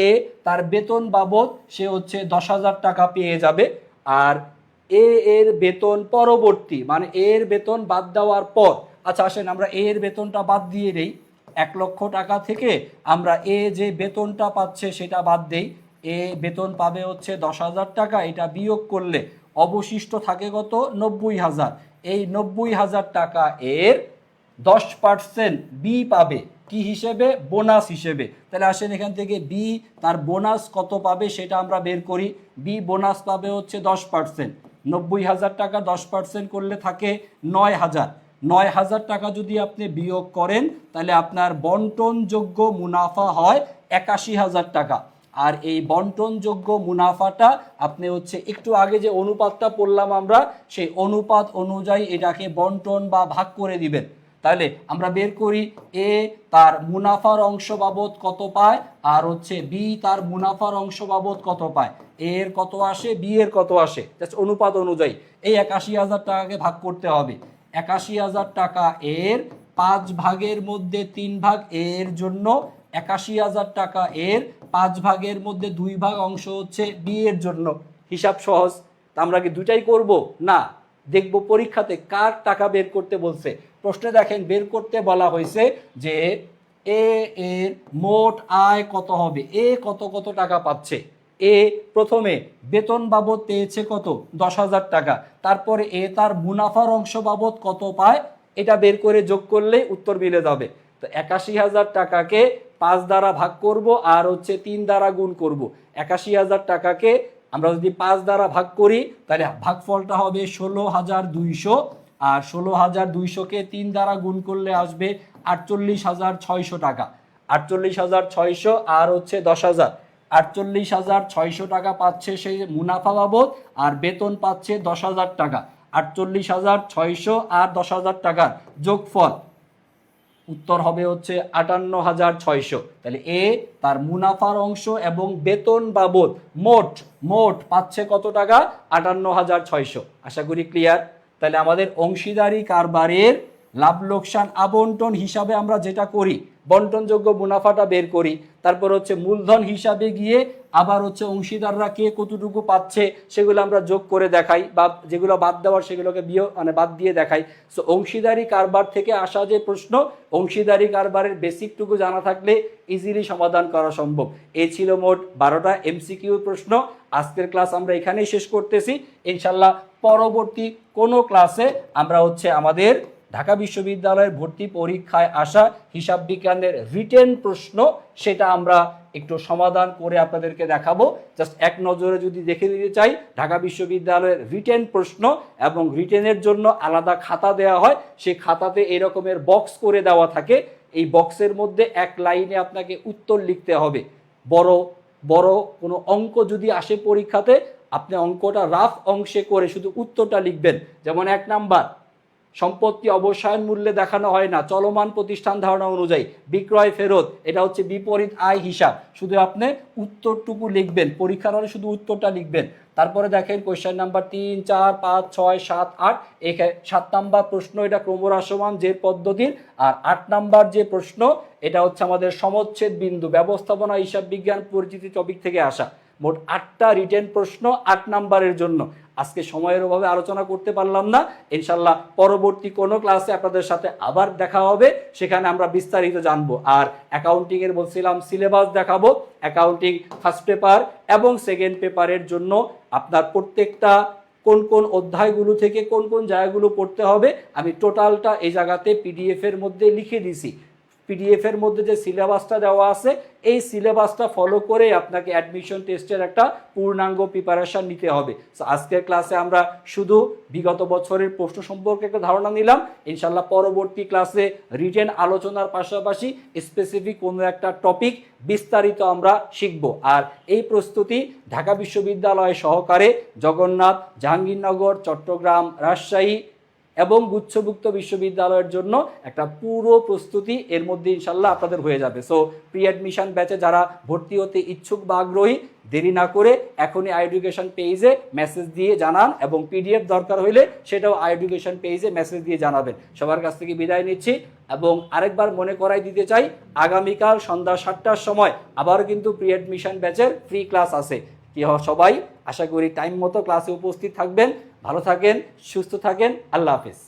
এ তার বেতন বাবদ সে হচ্ছে 10,000 টাকা পেয়ে যাবে, আর এ এর বেতন পরবর্তী মানে এর বেতন বাদ দেওয়ার পর, আচ্ছা আসেন আমরা এর বেতনটা বাদ দিয়ে দেই। 1 লক্ষ টাকা থেকে আমরা এ যে বেতনটা পাচ্ছে সেটা বাদ দেই। এ বেতন পাবে হচ্ছে 10,000 টাকা, এটা বিয়োগ করলে অবশিষ্ট থাকে কত? 90,000। এই 90,000 টাকা এর 10% বি পাবে কি হিসেবে? বোনাস হিসেবে। তাহলে আসেন এখান থেকে বি তার বোনাস কত পাবে সেটা আমরা বের করি। বি বোনাস পাবে হচ্ছে 10%। 90,000 টাকা 10% করলে থাকে 9,000। 9,000 টাকা যদি আপনি বিয়োগ করেন তাহলে আপনার বন্টনযোগ্য মুনাফা হয় 81,000 টাকা। আর এই বন্টনযোগ্য মুনাফাটা আপনি হচ্ছে একটু আগে যে অনুপাতটা পড়লাম আমরা, সেই অনুপাত অনুযায়ী এটাকে বন্টন বা ভাগ করে দিবেন। তাহলে আমরা বের করি এ তার মুনাফার অংশ বাবদ কত পায়, আর হচ্ছে বি তার মুনাফার অংশ বাবদ কত পায়। এ এর কত আসে, বি এর কত আসে, জাস্ট অনুপাত অনুযায়ী এই 81,000 টাকাকে ভাগ করতে হবে। 81,000 টাকা এর 5 ভাগের মধ্যে 3 ভাগ এর জন্য, 81,000 টাকা এর 5 ভাগের মধ্যে 2 ভাগ অংশ হচ্ছে বি এর জন্য। হিসাব সহজ। তা আমরা কি দুটাই করব? না, দেখব পরীক্ষাতে কার টাকা বের করতে বলছে। প্রশ্নে দেখেন বের করতে বলা হয়েছে যে এ এর মোট আয় কত হবে, এ কত কত টাকা পাচ্ছে। এ প্রথমে বেতন বাবদ পেয়েছে কত? 10,000 টাকা। তারপরে এ তার মুনাফার অংশ বাবদ কত পায়, এটা বের করে যোগ করলেই উত্তর মিলে যাবে। তো 81,000 টাকাকে 5 দ্বারা ভাগ করব আর হচ্ছে 3 দ্বারা গুণ করব। 81,000 টাকাকে আমরা যদি 5 দ্বারা ভাগ করি তাহলে ভাগফলটা হবে 16,200, আর 16,200কে 3 দ্বারা গুণ করলে আসবে 48,600 টাকা। 48,600 আর হচ্ছে 10,000, 48,600 টাকা পাচ্ছে সেই মুনাফা বাবদ, আর বেতন পাচ্ছে 10,000 টাকা। 48,600 আর 10,000 টাকার যোগফল উত্তর হবে হচ্ছে 58,600। তাহলে এ তার মুনাফার অংশ এবং বেতন বাবদ মোট মোট পাচ্ছে কত টাকা? 58,600। আশা করি ক্লিয়ার। তাহলে আমাদের অংশীদারি কারবারের লাভ লোকসান আবন্টন হিসাবে আমরা যেটা করি, বন্টনযোগ্য মুনাফাটা বের করি, তারপর হচ্ছে মূলধন হিসাবে গিয়ে আবার হচ্ছে অংশীদাররা কে কতটুকু পাচ্ছে সেগুলো আমরা যোগ করে দেখাই, বা যেগুলো বাদ দেওয়ার সেগুলোকে বাদ দিয়ে দেখাই। সো অংশীদারি কারবার থেকে আসা যে প্রশ্ন, অংশীদারি কারবারের বেসিকটুকু জানা থাকলে ইজিলি সমাধান করা সম্ভব। এই ছিল মোট 12টা এমসিকিউ প্রশ্ন। আজকের ক্লাস আমরা এখানেই শেষ করতেছি। ইনশাল্লাহ পরবর্তী কোনো ক্লাসে আমরা হচ্ছে আমাদের ঢাকা বিশ্ববিদ্যালয়ের ভর্তি পরীক্ষায় আসা হিসাব বিজ্ঞানের রিটেন প্রশ্ন সেটা আমরা একটু সমাধান করে আপনাদেরকে দেখাবো। জাস্ট এক নজরে যদি দেখে নিতে চাই, ঢাকা বিশ্ববিদ্যালয়ের রিটেন প্রশ্ন এবং রিটেনের জন্য আলাদা খাতা দেওয়া হয়, সেই খাতাতে এরকমের বক্স করে দেওয়া থাকে। এই বক্সের মধ্যে এক লাইনে আপনাকে উত্তর লিখতে হবে। বড় বড় কোনো অঙ্ক যদি আসে পরীক্ষাতে, আপনি অঙ্কটা রাফ অংশে করে শুধু উত্তরটা লিখবেন। যেমন 1 নাম্বার, সম্পত্তি অবসায়ন মূল্যে দেখানো হয় না, চলমান প্রতিষ্ঠান ধারণা অনুযায়ী বিক্রয় ফেরত, এটা হচ্ছে বিপরীত আয় হিসাব। শুধু আপনি উত্তরটুকু লিখবেন, পরীক্ষার হলে শুধু উত্তরটা লিখবেন। তারপরে দেখেন কোয়েশ্চেন নাম্বার 3, 4, 5, 6, 7, 8, 7 নাম্বার প্রশ্ন এটা ক্রমহ্রাসমান জের পদ্ধতির, আর 8 নাম্বার যে প্রশ্ন এটা হচ্ছে আমাদের সমচ্ছেদ বিন্দু ব্যবস্থাপনা হিসাব বিজ্ঞান পরিচিতি টপিক থেকে আসা। মোট 8টা রিটেন প্রশ্ন 8 নাম্বারের জন্য। আজকে সময়ের অভাবে আলোচনা করতে পারলাম না, ইনশাল্লাহ পরবর্তী কোনো ক্লাসে আপনাদের সাথে আবার দেখা হবে, সেখানে আমরা বিস্তারিত জানবো। আর অ্যাকাউন্টিংয়ের বলছিলাম সিলেবাস দেখাবো, অ্যাকাউন্টিং ফার্স্ট পেপার এবং সেকেন্ড পেপারের জন্য আপনার প্রত্যেকটা কোন কোন অধ্যায়গুলো থেকে কোন কোন জায়গাগুলো পড়তে হবে আমি টোটালটা এই জায়গাতে পিডিএফের মধ্যে লিখে দিছি। পিডিএফের মধ্যে যে সিলেবাসটা দেওয়া আছে এই সিলেবাসটা ফলো করে আপনাকে অ্যাডমিশন টেস্টের একটা পূর্ণাঙ্গ প্রিপারেশন নিতে হবে। সো আজকের ক্লাসে আমরা শুধু বিগত বছরের প্রশ্ন সম্পর্কে একটা ধারণা নিলাম। ইনশাল্লাহ পরবর্তী ক্লাসে রিটেন আলোচনার পাশাপাশি স্পেসিফিক কোনো একটা টপিক বিস্তারিত আমরা শিখব। আর এই প্রস্তুতি ঢাকা বিশ্ববিদ্যালয় সহকারে জগন্নাথ, জাহাঙ্গীরনগর, চট্টগ্রাম, রাজশাহী এবং গুচ্ছভুক্ত বিশ্ববিদ্যালয়ের জন্য একটা পুরো প্রস্তুতি এর মধ্যে ইনশাল্লাহ আপনাদের হয়ে যাবে। সো প্রি অ্যাডমিশন ব্যাচে যারা ভর্তি হতে ইচ্ছুক বা আগ্রহী, দেরি না করে এখনই এডুকেশন পেজে মেসেজ দিয়ে জানান, এবং পিডিএফ দরকার হইলে সেটাও এডুকেশন পেজে মেসেজ দিয়ে জানাবেন। সবার কাছ থেকে বিদায় নিচ্ছি, এবং আরেকবার মনে করাই দিতে চাই আগামীকাল সন্ধ্যা 7টার সময় আবারও কিন্তু প্রি অ্যাডমিশন ব্যাচের ফ্রি ক্লাস আছে। সবাই আশা করি টাইম মতো ক্লাসে উপস্থিত থাকবেন। ভালো থাকেন, সুস্থ থাকেন, আল্লাহ হাফেজ।